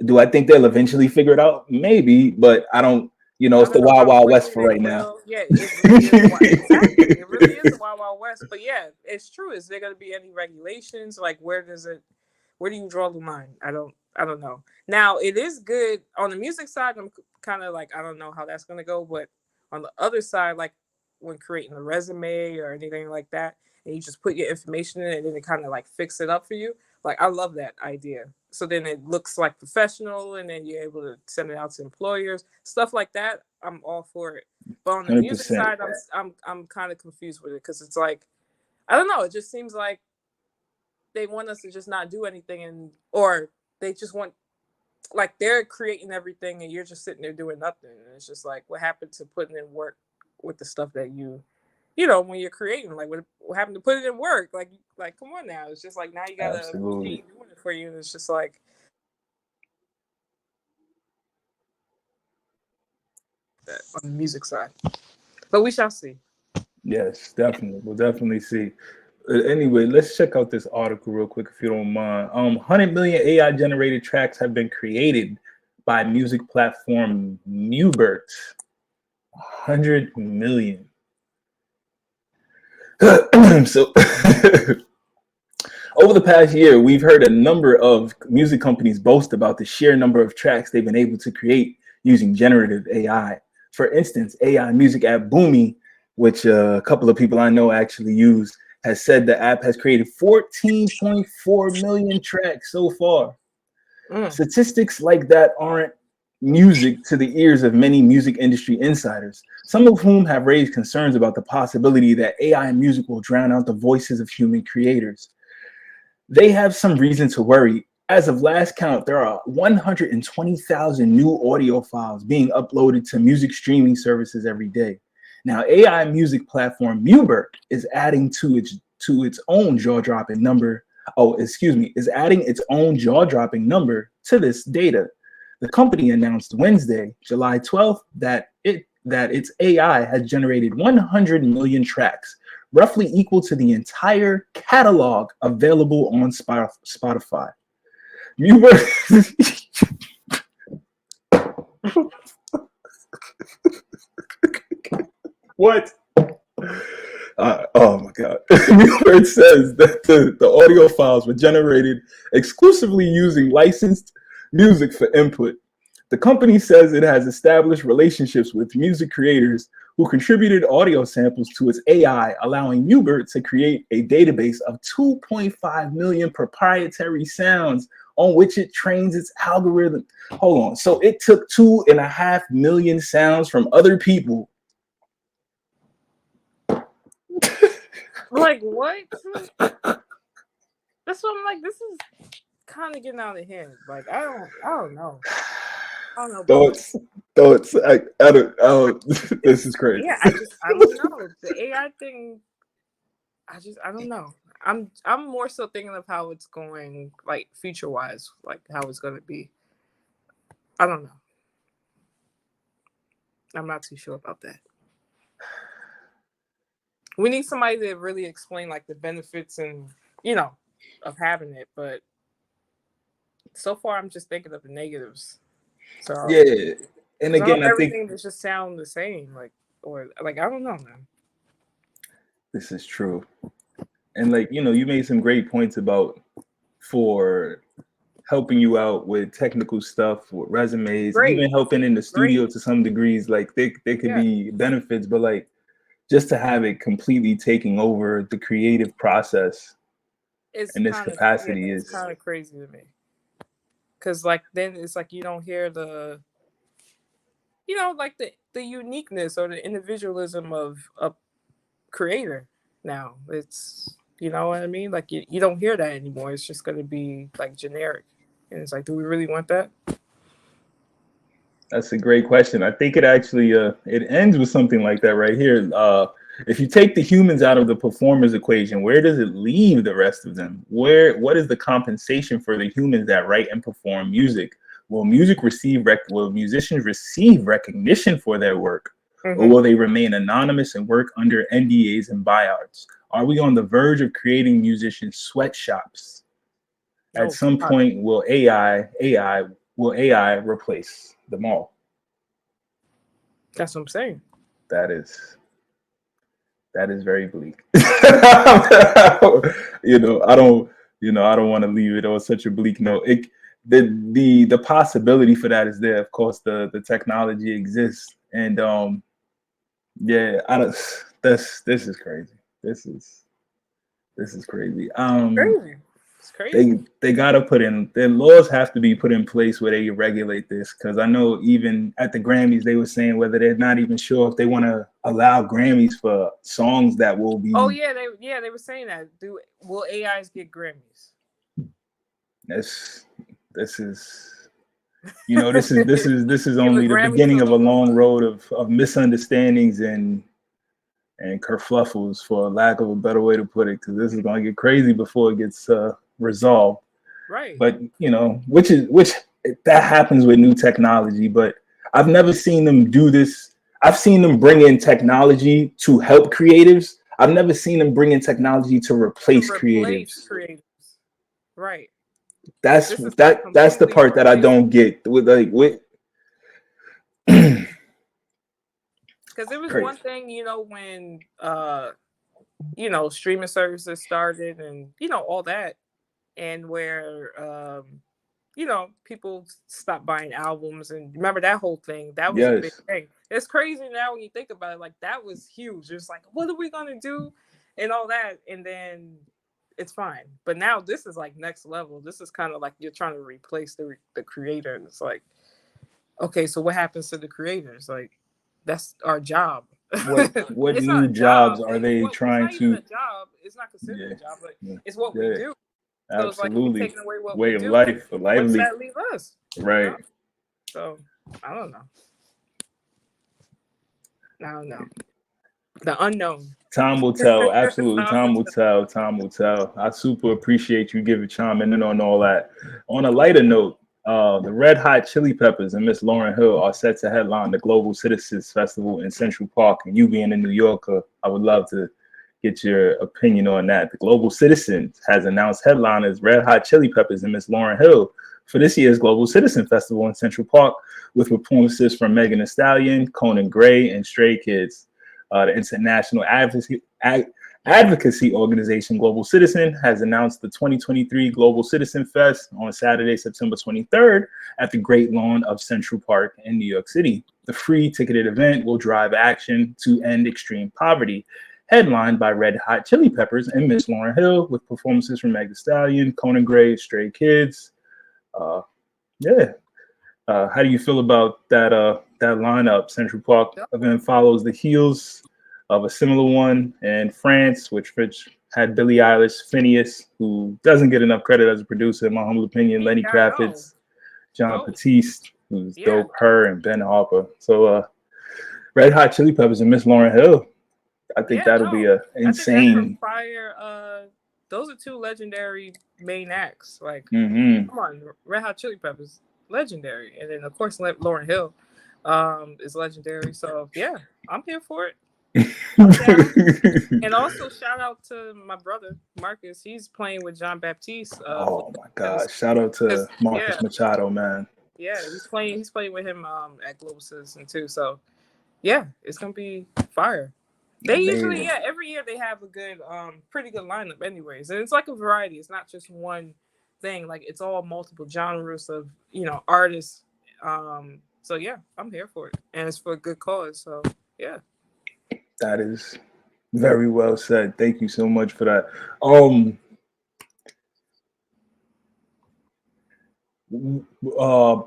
do I think they'll eventually figure it out? Maybe, but I don't, it's the wild wild west for right now. Yeah, it really is exactly. It really is the wild wild west. But yeah, it's true. Is there gonna be any regulations? Like where do you draw the line? I don't know. Now it is good on the music side. I'm kind of like, I don't know how that's gonna go, but on the other side, like when creating a resume or anything like that, and you just put your information in it and then it kind of like fix it up for you. Like I love that idea. So then it looks like professional, and then you're able to send it out to employers, stuff like that. I'm all for it. But on the music 100%. side, I'm kind of confused with it because it's like, I don't know. It just seems like they want us to just not do anything, or they just want, like, they're creating everything and you're just sitting there doing nothing. And it's just like, what happened to putting in work with the stuff that when you're creating, like what happened to put it in work? Like come on now. It's just like now you got a machine doing it for you, and it's just like that on the music side. But we shall see. Yes, definitely. We'll definitely see. Anyway, let's check out this article real quick if you don't mind. 100 million AI generated tracks have been created by music platform Mubert. 100 million. So over the past year, we've heard a number of music companies boast about the sheer number of tracks they've been able to create using generative AI. For instance, AI music app Boomy, which a couple of people I know actually use, has said the app has created 14.4 million tracks so far. Statistics like that aren't music to the ears of many music industry insiders, some of whom have raised concerns about the possibility that AI music will drown out the voices of human creators. They have some reason to worry. As of last count, there are 120,000 new audio files being uploaded to music streaming services every day. Now, AI music platform Mubert is adding to its own jaw-dropping number. Is adding its own jaw-dropping number to this data. The company announced Wednesday, July 12th, that its AI has generated 100 million tracks, roughly equal to the entire catalog available on Spotify. What? Oh my God. It says that the audio files were generated exclusively using licensed music for input. The company says it has established relationships with music creators who contributed audio samples to its AI, allowing Mubert to create a database of 2.5 million proprietary sounds on which it trains its algorithm. Hold on. So it took 2.5 million sounds from other people. Like what? That's what I'm like. This is kind of getting out of hand. Like I don't know. I don't know. Thoughts. I don't. This is crazy. Yeah, I don't know. The AI thing. I don't know. I'm more so thinking of how it's going, like future wise, like how it's gonna be. I don't know. I'm not too sure about that. We need somebody to really explain like the benefits and of having it, but so far I'm just thinking of the negatives. So yeah, and again, I think everything just sound the same, like I don't know, man. This is true, and you made some great points about for helping you out with technical stuff, with resumes, even helping in the studio to some degrees. Like there could be benefits, but like just to have it completely taking over the creative process in this capacity is kind of crazy to me. Because like then it's like you don't hear the like the uniqueness or the individualism of a creator now. It's You know what I mean? Like you don't hear that anymore. It's just going to be like generic, and it's like, do we really want that? That's a great question. I think it actually it ends with something like that right here. If you take the humans out of the performers equation, where does it leave the rest of them? What is the compensation for the humans that write and perform music? Will musicians receive recognition for their work? Or will they remain anonymous and work under NDAs and buyouts? Are we on the verge of creating musician sweatshops? At some point, will AI replace them all? That's what I'm saying. That is very bleak. I don't want to leave it on such a bleak note. The possibility for that is there. Of course, the technology exists, and this is crazy. This is crazy. It's crazy. They gotta put in, their laws have to be put in place where they regulate this, because I know even at the Grammys they were saying whether they're not even sure if they want to allow Grammys for songs that will be. Oh yeah, they were saying that. Will AIs get Grammys? This is only the beginning of a long road of misunderstandings and kerfluffles, for lack of a better way to put it, because this is going to get crazy before it gets resolved. Right. But which that happens with new technology, but I've never seen them do this. I've seen them bring in technology to help creatives. I've never seen them bring in technology to replace creatives. Right. That's the part that I don't get with because it was one thing, when streaming services started and all that, and where people stopped buying albums, and remember that whole thing. That was a big thing. It's crazy now when you think about it. Like, that was huge. It's like, what are we gonna do, and all that, and then it's fine. But now this is like next level. This is kind of like you're trying to replace the creator, and it's like, okay, so what happens to the creators? Like, that's our job. What new jobs are they trying to? A job. It's not considered a job, but it's what we do. So Absolutely. it's like taking away what way we of do. life, What lively. does that leave us? Right. So I don't know. The unknown. Time will tell. Absolutely. Time will tell. I super appreciate you chiming in on all that. On a lighter note, the Red Hot Chili Peppers and Miss Lauryn Hill are set to headline the Global Citizens Festival in Central Park. And you being a New Yorker, I would love to get your opinion on that. The Global Citizens has announced headliners Red Hot Chili Peppers and Miss Lauryn Hill for this year's Global Citizen Festival in Central Park, with performances from Megan Thee Stallion, Conan Gray, and Stray Kids. The International Advocacy Organization Global Citizen has announced the 2023 Global Citizen Fest on Saturday, September 23rd at the Great Lawn of Central Park in New York City. The free ticketed event will drive action to end extreme poverty, headlined by Red Hot Chili Peppers and Miss Lauryn Hill, with performances from Megan Thee Stallion, Conan Gray, Stray Kids. How do you feel about that lineup? Central Park event follows the heels of a similar one in France, which had Billie Eilish, Phineas, who doesn't get enough credit as a producer, in my humble opinion, Lenny Kravitz, John Batiste, who's dope, her, and Ben Harper. So Red Hot Chili Peppers and Miss Lauryn Hill, I think that'll be a insane. Fire. Those are two legendary main acts. Like, come on, Red Hot Chili Peppers, legendary, and then of course Lauryn Hill is legendary. So yeah, I'm here for it. And also shout out to my brother Marcus. He's playing with John Baptiste. Oh my God! Shout out to Marcus Machado, man. Yeah, he's playing with him at Global Citizen too. So yeah, it's gonna be fire. They usually, every year they have a good, pretty good lineup anyways. And it's like a variety. It's not just one thing. Like, it's all multiple genres of, artists. So yeah, I'm here for it. And it's for a good cause. So yeah. That is very well said. Thank you so much for that.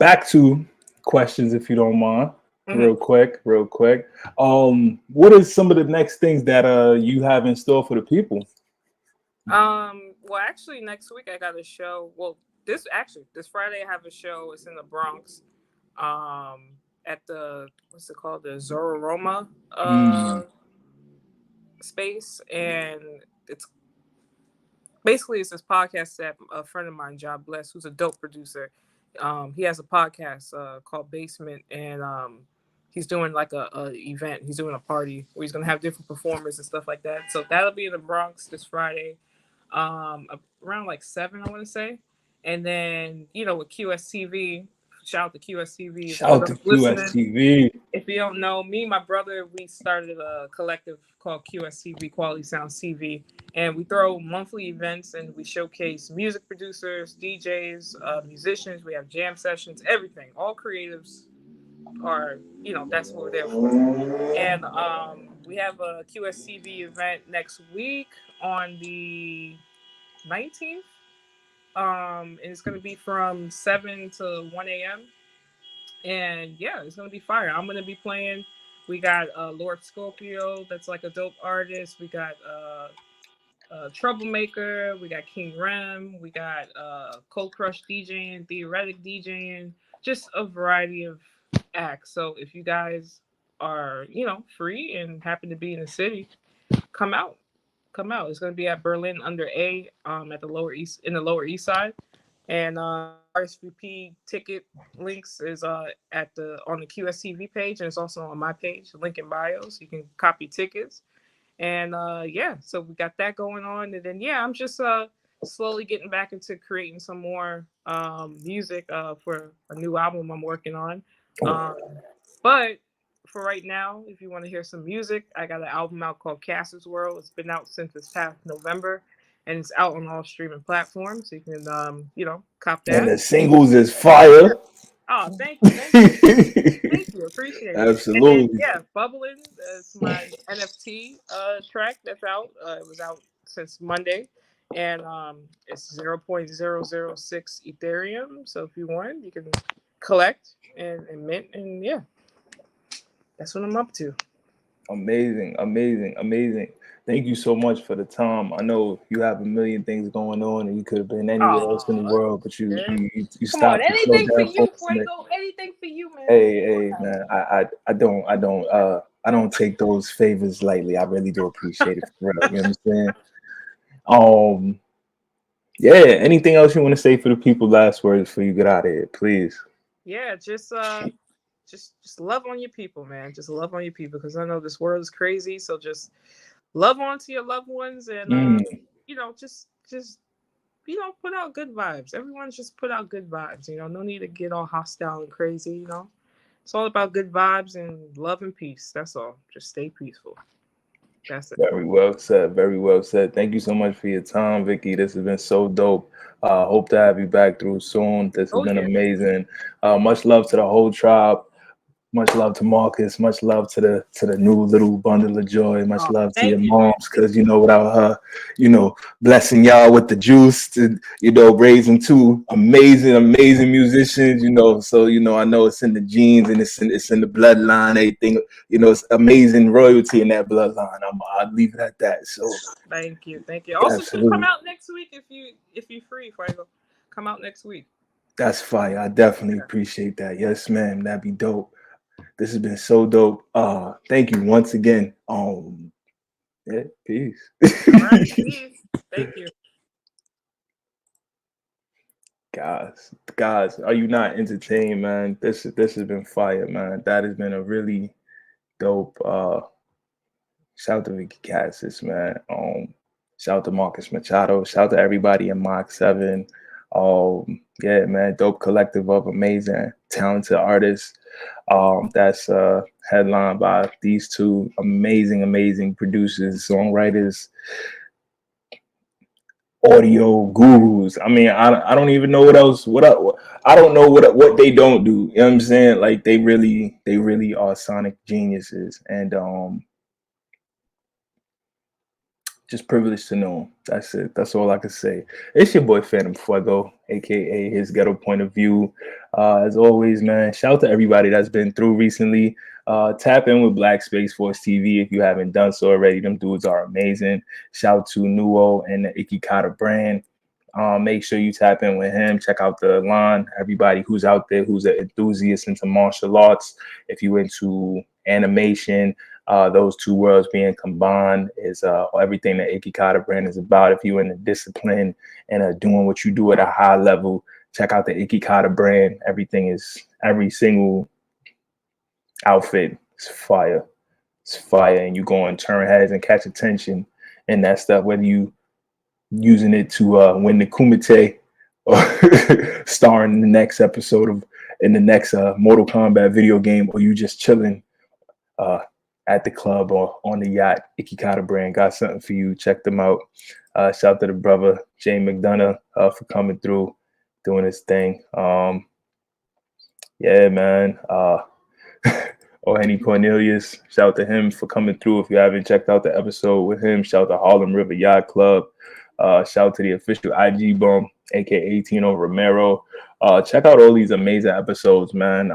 Back to questions, if you don't mind. Real quick. What are some of the next things that you have in store for the people? Well, actually, next week I got a show. Well, this Friday I have a show. It's in the Bronx. At the what's it called? The Zororoma space, and it's basically it's this podcast that a friend of mine, Job Bless, who's a dope producer. He has a podcast called Basement, and he's doing like a event. He's doing a party where he's gonna have different performers and stuff like that. So that'll be in the Bronx this Friday, around like 7, I want to say. And then with QSTV, shout out to QSTV. Shout out to QSTV. If you don't know, me and my brother, we started a collective called QSTV, Quality Sounds TV, and we throw monthly events and we showcase music producers, DJs, musicians. We have jam sessions, everything. All creatives are, that's what we're there for. And we have a QSTV event next week on the 19th. And it's going to be from 7 to 1 a.m. And yeah, it's gonna be fire. I'm gonna be playing. We got Lord Scorpio, that's like a dope artist. We got Troublemaker. We got King Rem. We got Cold Crush DJing, Theoretic DJing, just a variety of acts. So if you guys are free and happen to be in the city, come out. It's gonna be at Berlin under A at the Lower East Side. And RSVP ticket links is on the QSTV page, and it's also on my page, link in bio, so you can copy tickets. And so we got that going on. And then I'm just slowly getting back into creating some more music for a new album I'm working on. But for right now, if you want to hear some music, I got an album out called Casis World. It's been out since this past November. And it's out on all streaming platforms. So you can, cop that. And the singles is fire. Oh, thank you. Thank you. Appreciate it. Absolutely. And then, Bubbling is my NFT track that's out. It was out since Monday. And it's 0.006 Ethereum. So if you want, you can collect and mint. And that's what I'm up to. Amazing. Thank you so much for the time. I know you have a million things going on, and you could have been anywhere else in the world, but you stopped. Anything for you, Fuego. Anything for you, man. Hey, man. I don't take those favors lightly. I really do appreciate it, for real. You know what I'm saying? Yeah. Anything else you want to say for the people? Last words before you get out of here, please. Yeah, just love on your people, man. Just love on your people, because I know this world is crazy. So just love on to your loved ones, and just put out good vibes. Everyone just put out good vibes. No need to get all hostile and crazy. It's all about good vibes and love and peace. That's all. Just stay peaceful. That's it. Very well said. Thank you so much for your time, Vicky. This has been so dope. Hope to have you back through soon. This has been amazing. Much love to the whole tribe. Much love to Marcus. Much love to the new little bundle of joy. Much love to your moms, because without her, blessing y'all with the juice to raising two amazing musicians. So I know it's in the genes and it's in the bloodline. Everything, it's amazing royalty in that bloodline. I'll leave it at that. So thank you. Also, come out next week if you're free. Fuego, come out next week. That's fire. I definitely appreciate that. Yes, ma'am. That'd be dope. This has been so dope. Thank you once again. Peace. All right, peace. Thank you. Guys, are you not entertained, man? This has been fire, man. That has been a really dope. Shout out to Vicky Casis, man. Shout out to Marcus Machado. Shout out to everybody in Mach 7. Yeah, man, dope collective of amazing, talented artists. That's headlined by these two amazing producers, songwriters, audio gurus. I mean, I don't even know what else. I don't know what they don't do. You know what I'm saying? Like they really are sonic geniuses. And just privileged to know him. That's it. That's all I can say. It's your boy Phantom Fuego, aka his ghetto point of view. As always, man, shout out to everybody that's been through recently. Tap in with Black Space Force TV if you haven't done so already. Them dudes are amazing. Shout out to Nuo and the ncaa brand. Make sure you tap in with him. Check out the line. Everybody who's out there who's an enthusiast into martial arts, if you into animation, those two worlds being combined is everything that ncaa brand is about. If you're in the discipline and doing what you do at a high level, check out the ncaa brand. Every single outfit is fire. It's fire, and you go and turn heads and catch attention and that stuff, whether you using it to win the kumite or star in the next episode in the next Mortal Kombat video game, or you just chilling at the club or on the yacht. ncaa brand got something for you. Check them out. Shout out to the brother Jay McDonough for coming through, doing his thing. Yeah, man. Ohene Cornelius, shout out to him for coming through. If you haven't checked out the episode with him, shout out to Harlem River Yacht Club. Shout out to the official IG bum, aka Tino Romero. Check out all these amazing episodes, man.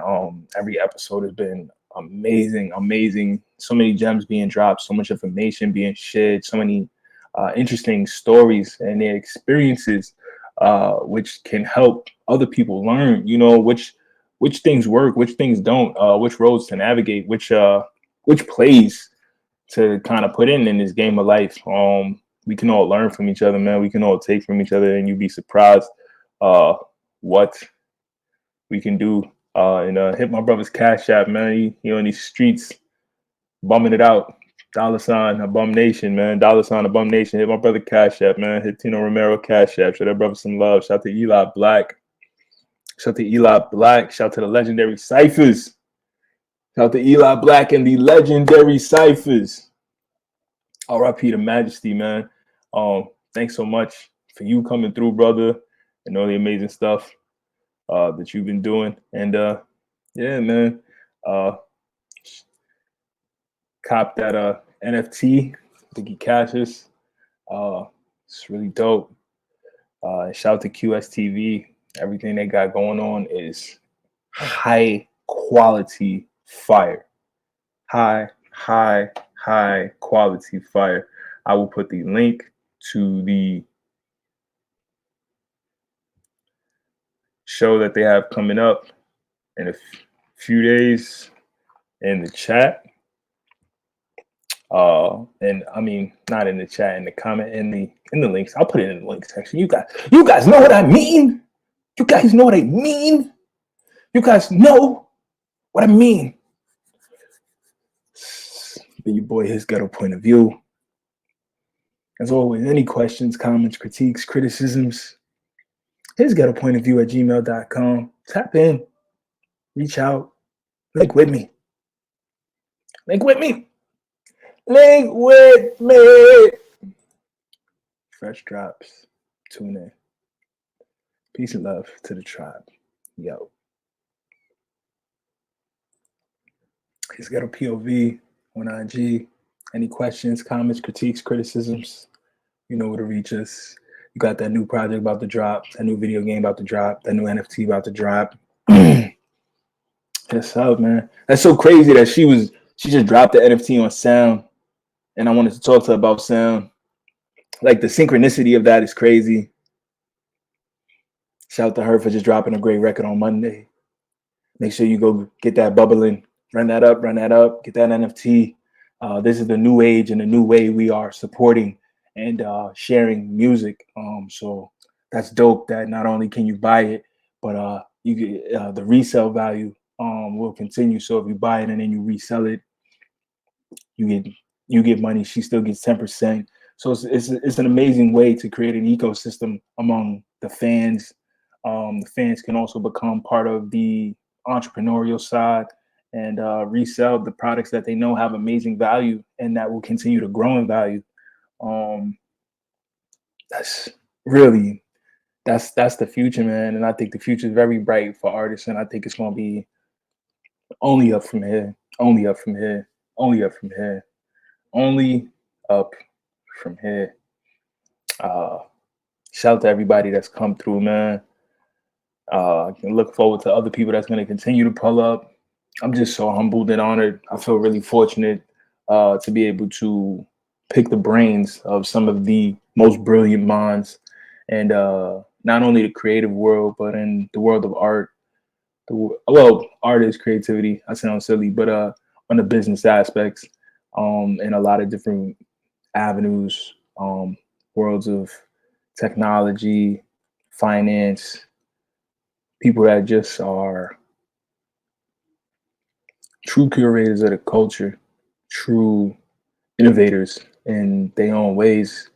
Every episode has been amazing. So many gems being dropped, so much information being shared, so many interesting stories and their experiences, which can help other people learn, which things work, which things don't, which roads to navigate, which plays to kind of put in this game of life. We can all learn from each other, man. We can all take from each other, and you'd be surprised what we can do. And hit my brother's Cash App, man. He on these streets bumming it out. $ Abomination, man. $ Abomination. Hit my brother Cash App, man. Hit Tino Romero Cash App. Show that brother some love. Shout out to Eli Black. Shout out to Eli Black. Shout out to the legendary Cyphers. Shout out to Eli Black and the legendary Cyphers. R.I.P. to Majesty, man. Thanks so much for you coming through, brother, and all the amazing stuff that you've been doing. And yeah, man. Cop that NFT, Vicky Casis. It's really dope. Shout out to QSTV. Everything they got going on is high quality fire. High quality fire. I will put the link to the show that they have coming up in a few days in the chat. And I mean, not in the chat, in the comment, in the links. I'll put it in the link section. You guys know what I mean. You guys know what I mean. You guys know what I mean. Been your boy, his ghetto point of view. As always, any questions, comments, critiques, criticisms, his ghetto point of view at gmail.com. Tap in, reach out, link with me. Link with me. Link with me. Fresh drops. Tune in. Peace and love to the tribe. Yo. His ghetto POV on IG. Any questions, comments, critiques, criticisms, you know where to reach us. You got that new project about to drop, that new video game about to drop, that new NFT about to drop. That's up, man. That's so crazy that she just dropped the NFT on Sound, and I wanted to talk to her about Sound. Like, the synchronicity of that is crazy. Shout out to her for just dropping a great record on Monday. Make sure you go get that bubbling. Run that up, get that NFT. This is the new age and the new way we are supporting and sharing music. So that's dope that not only can you buy it, but you get the resale value will continue. So if you buy it and then you resell it, you get money. She still gets 10%. So it's an amazing way to create an ecosystem among the fans. The fans can also become part of the entrepreneurial side and resell the products that they know have amazing value and that will continue to grow in value. That's the future, man. And I think the future is very bright for artists, and I think it's going to be only up from here, only up from here, only up from here, only up from here. Shout out to everybody that's come through, man. I can look forward to other people that's going to continue to pull up. I'm just so humbled and honored. I feel really fortunate to be able to pick the brains of some of the most brilliant minds, and not only the creative world, but in the world of art. Well, art is creativity. I sound silly, but on the business aspects, in a lot of different avenues, worlds of technology, finance, people that just are true curators of the culture, true innovators in their own ways.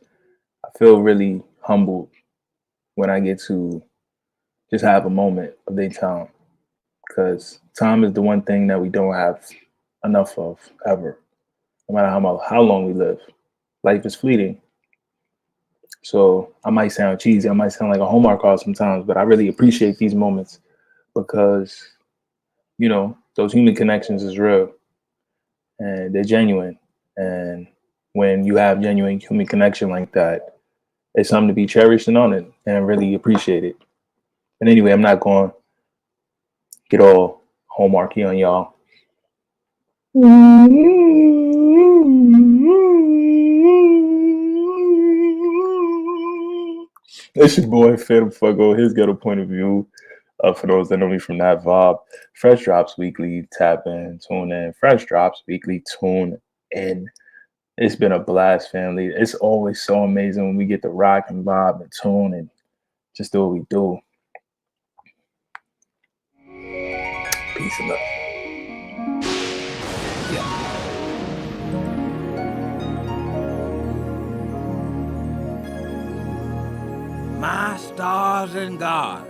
I feel really humbled when I get to just have a moment of their time, because time is the one thing that we don't have enough of ever, no matter how long we live. Life is fleeting. So I might sound cheesy, I might sound like a Hallmark card sometimes, but I really appreciate these moments because, you know, those human connections is real and they're genuine. And when you have genuine human connection like that, it's something to be cherished and honored and really appreciated. And anyway, I'm not going to get all Hallmarky on y'all. It's your boy, Phantom Fuego, his ghetto point of view. For those that know me from that vibe, Fresh Drops Weekly, tap in, tune in. Fresh Drops Weekly, tune in. It's been a blast, family. It's always so amazing when we get to rock and vibe and tune and just do what we do. Peace and love. My stars and garters,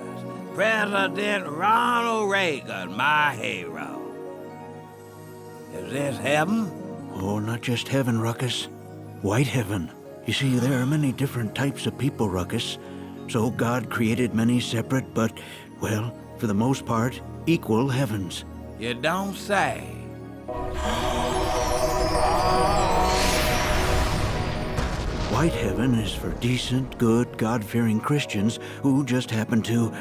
President Ronald Reagan, my hero. Is this heaven? Oh, not just heaven, Ruckus. White heaven. You see, there are many different types of people, Ruckus. So God created many separate but, well, for the most part, equal heavens. You don't say. White heaven is for decent, good, God-fearing Christians who just happen to,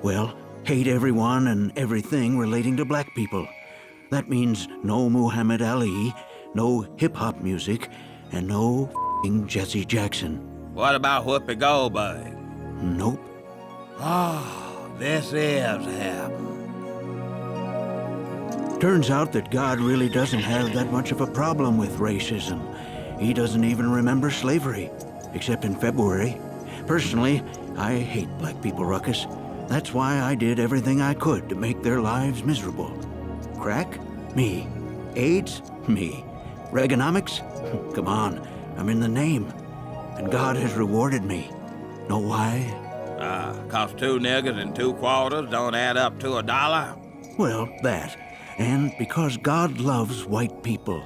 well, hate everyone and everything relating to black people. That means no Muhammad Ali, no hip-hop music, and no f***ing Jesse Jackson. What about Whoopi Goldberg? Nope. Oh, this is heaven. Turns out that God really doesn't have that much of a problem with racism. He doesn't even remember slavery, except in February. Personally, I hate black people, Ruckus. That's why I did everything I could to make their lives miserable. Crack? Me. AIDS? Me. Reaganomics? Come on, I'm in the name. And God has rewarded me. Know why? 'Cause 2 niggers and 2 quarters don't add up to $1? Well, that. And because God loves white people.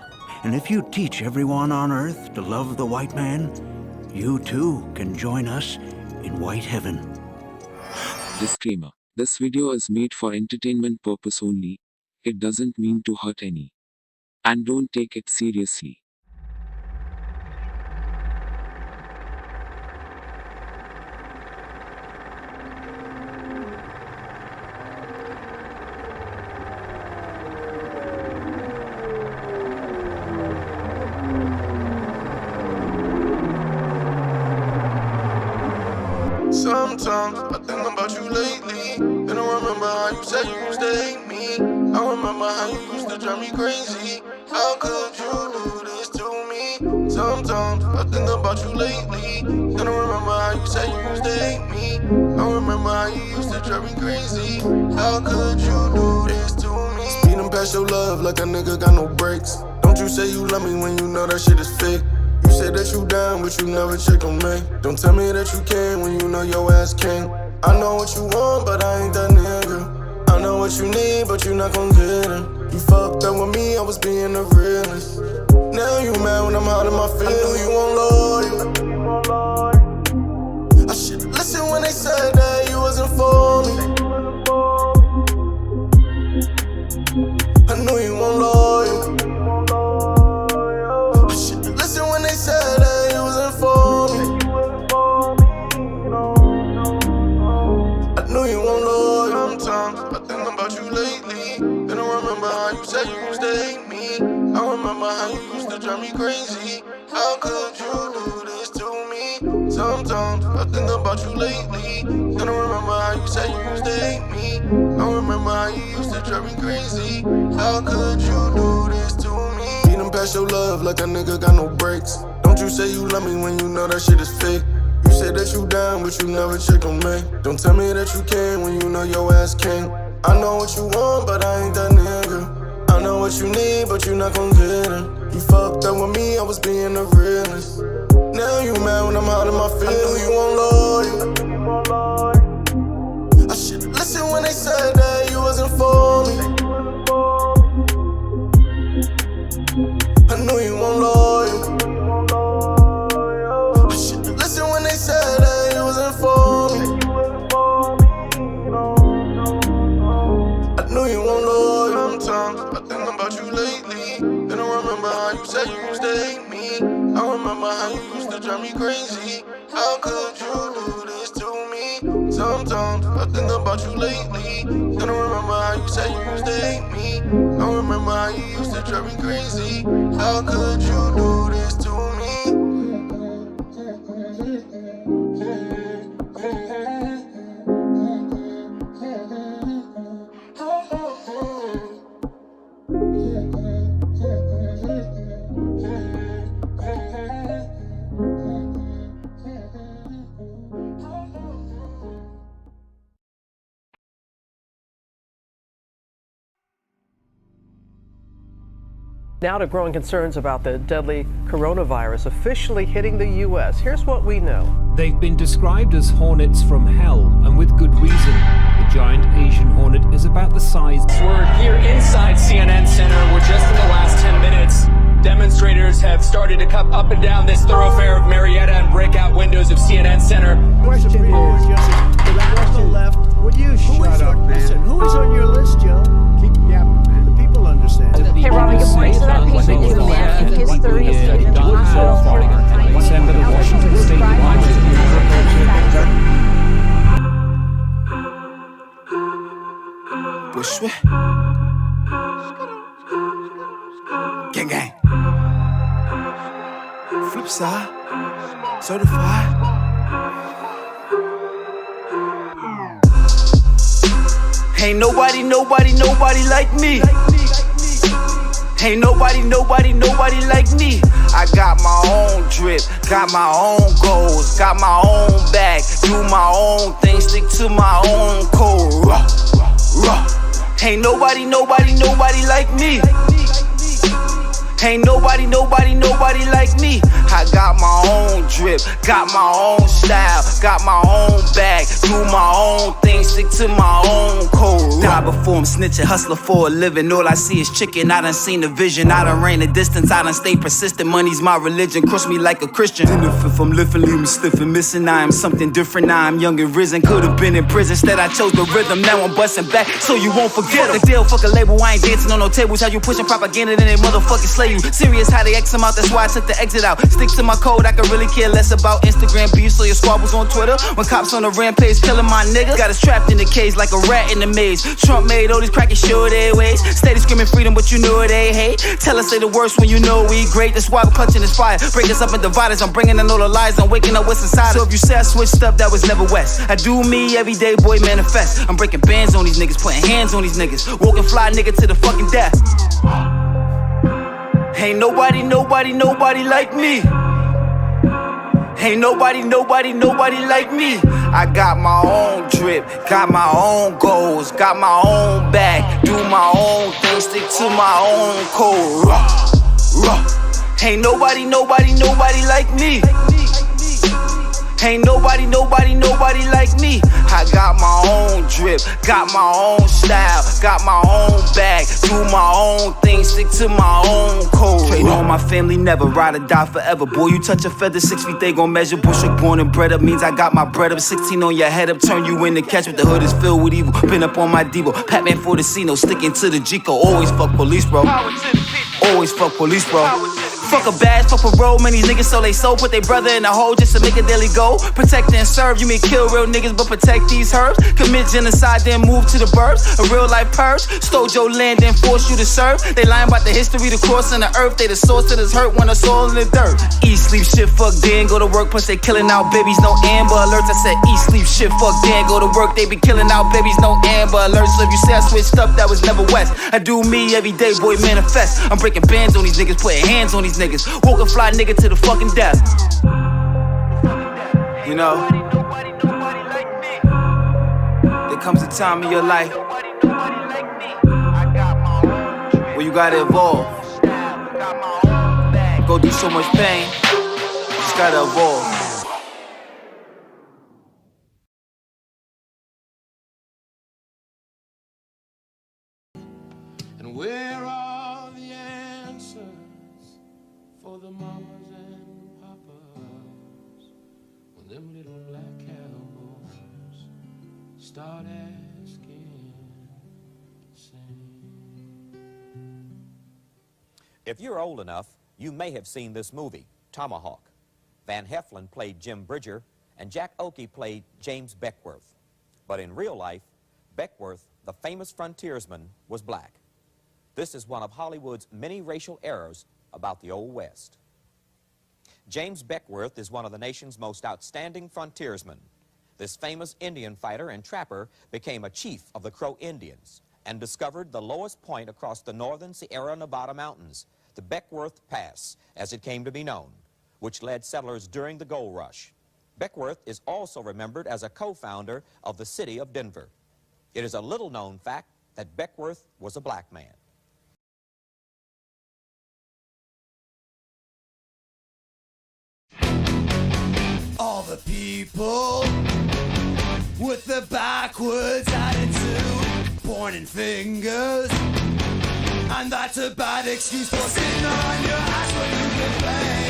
And if you teach everyone on Earth to love the white man, you too can join us in white heaven. Disclaimer. This video is made for entertainment purpose only. It doesn't mean to hurt any. And don't take it seriously. Sometimes I think about you lately, and I remember how you said you used to hate me. I remember how you used to drive me crazy. How could you do this to me? Sometimes I think about you lately, and I remember how you said you used to hate me. I remember how you used to drive me crazy. How could you do this to me? Speeding past your love like a nigga got no brakes. Don't you say you love me when you know that shit is fake. You said that you down, but you never check on me. Don't tell me that you can when you know your ass can't. I know what you want, but I ain't that nigga. I know what you need, but you not gon' get it. You fucked up with me, I was being the realest. Now you mad when I'm hiding my feelings. I knew you weren't loyal. I should've listened when they said that you wasn't for me. I knew you weren't loyal. Said that you was said you used to hate me. I remember how you used to drive me crazy. How could you do this to me? Sometimes I think about you lately. And I remember how you said you used to hate me. I remember how you used to drive me crazy. How could you do this to me? Beating past your love like a nigga got no brakes. Don't you say you love me when you know that shit is fake. You say that you down, but you never check on me. Don't tell me that you can when you know your ass can't. I know what you want, but I ain't that nigga. I know what you need, but you not gon' get it. You fucked up with me, I was being the realest. Now you mad when I'm out of my feelings. I knew you won't loyal. I should've listened when they said that you wasn't for me. I knew you won't loyal. I should've listened when they said that you wasn't for me. I knew you won't loyal. Sometimes I think about you lately. And I remember how you said you used to hate me. I remember how you used to drive me crazy. How could you do this to me? Sometimes I think about you lately. And I remember how you said you used to hate me. I remember how you used to drive me crazy. How could you do this to me? Now to growing concerns about the deadly coronavirus officially hitting the U.S. Here's what we know. They've been described as hornets from hell, and with good reason. The giant Asian hornet is about the size. We're here inside CNN Center. We're just in the last 10 minutes. Demonstrators have started to come up and down this thoroughfare of Marietta and break out windows of CNN Center. Question is, the question left, would you shut up, man? Listen, who is on your list, Joe? Keep yapping, man. The people understand. Hey, Robbie, good morning. So that patient you left, history is in the hospital for Send to the Washington State Bushwick. Gang gang. Flip side. Certified. Ain't nobody like me. Ain't nobody like me. I got my own drip, got my own goals, got my own bag, do my own thing, stick to my own code. Ain't nobody like me. Ain't nobody like me. I got my own drip, got my own style, got my own bag, do my own thing, stick to my own code. Die before I'm snitching, hustler for a living. All I see is chicken. I done seen the vision, I done ran the distance, I done stayed persistent. Money's my religion, crush me like a Christian. And if I'm lifting, leave me stiff and missing. I am something different, now I'm young and risen. Could've been in prison, instead I chose the rhythm. Now I'm busting back, so you won't forget the deal, fuck a label, I ain't dancing on no tables. How you pushing propaganda, then they motherfucking slay you. Serious how they X them out, that's why I took the exit out. Stick to my code, I could really care less about Instagram beef, so your squabbles on Twitter. When cops on the rampage killing my niggas, got us trapped in the cage like a rat in the maze. Trump made all these crackers show their ways. Steady screaming freedom, but you know they hate. Tell us they the worst when you know we great. That's why we're clutching this fire. Break us up and divide us. I'm bringing in all the lies. I'm waking up what's inside. So if you say I switched up, that was never West. I do me every day, boy, manifest. I'm breaking bands on these niggas, putting hands on these niggas. Walking fly nigga to the fucking death. Ain't nobody like me. Ain't nobody like me. I got my own drip, got my own goals, got my own bag, do my own thing, stick to my own code. Ain't nobody like me. Ain't nobody like me. I got my own drip, got my own style, got my own bag, do my own thing, stick to my own code. Trade on my family, never ride or die forever. Boy, you touch a feather, 6 feet, they gon' measure. Bushwick born and bred up means I got my bread up. 16 on your head up, turn you in the catch with the hood is filled with evil. Been up on my Devo, Pac-Man for the Cino, sticking to the G-code. Always fuck police, bro. Always fuck police, bro. Fuck a badge, fuck a roll. Many niggas so they soul, put their brother in a hole just to make a daily goal. Protect and serve, you may kill real niggas, but protect these herbs. Commit genocide, then move to the burbs. A real life purge, stole your land, then force you to serve. They lying about the history, the cross and the earth. They the source of this hurt when it's all in the dirt. Eat, sleep, shit, fuck, then go to work. Plus they killing out babies, no Amber Alerts. I said eat, sleep, shit, fuck, then go to work. They be killing out babies, no Amber Alerts. So if you say I switched up, that was never West. I do me every day, boy, manifest. I'm breaking bands on these niggas, putting hands on these niggas. Woke a fly nigga to the fucking death. You know, there comes a time in your life where you gotta evolve. Go through so much pain, just gotta evolve. And where are the answers for the mamas and papas when them little black cowboys start asking, sing? If you're old enough, you may have seen this movie, Tomahawk. Van Heflin played Jim Bridger, and Jack Oakey played James Beckworth. But in real life, Beckworth, the famous frontiersman, was black. This is one of Hollywood's many racial errors about the Old West. James Beckworth is one of the nation's most outstanding frontiersmen. This famous Indian fighter and trapper became a chief of the Crow Indians and discovered the lowest point across the northern Sierra Nevada mountains, the Beckworth Pass, as it came to be known, which led settlers during the gold rush. Beckworth is also remembered as a co-founder of the city of Denver. It is a little-known fact that Beckworth was a black man. All the people with the backwards attitude, pointing fingers, and that's a bad excuse for sitting on your ass when you complain.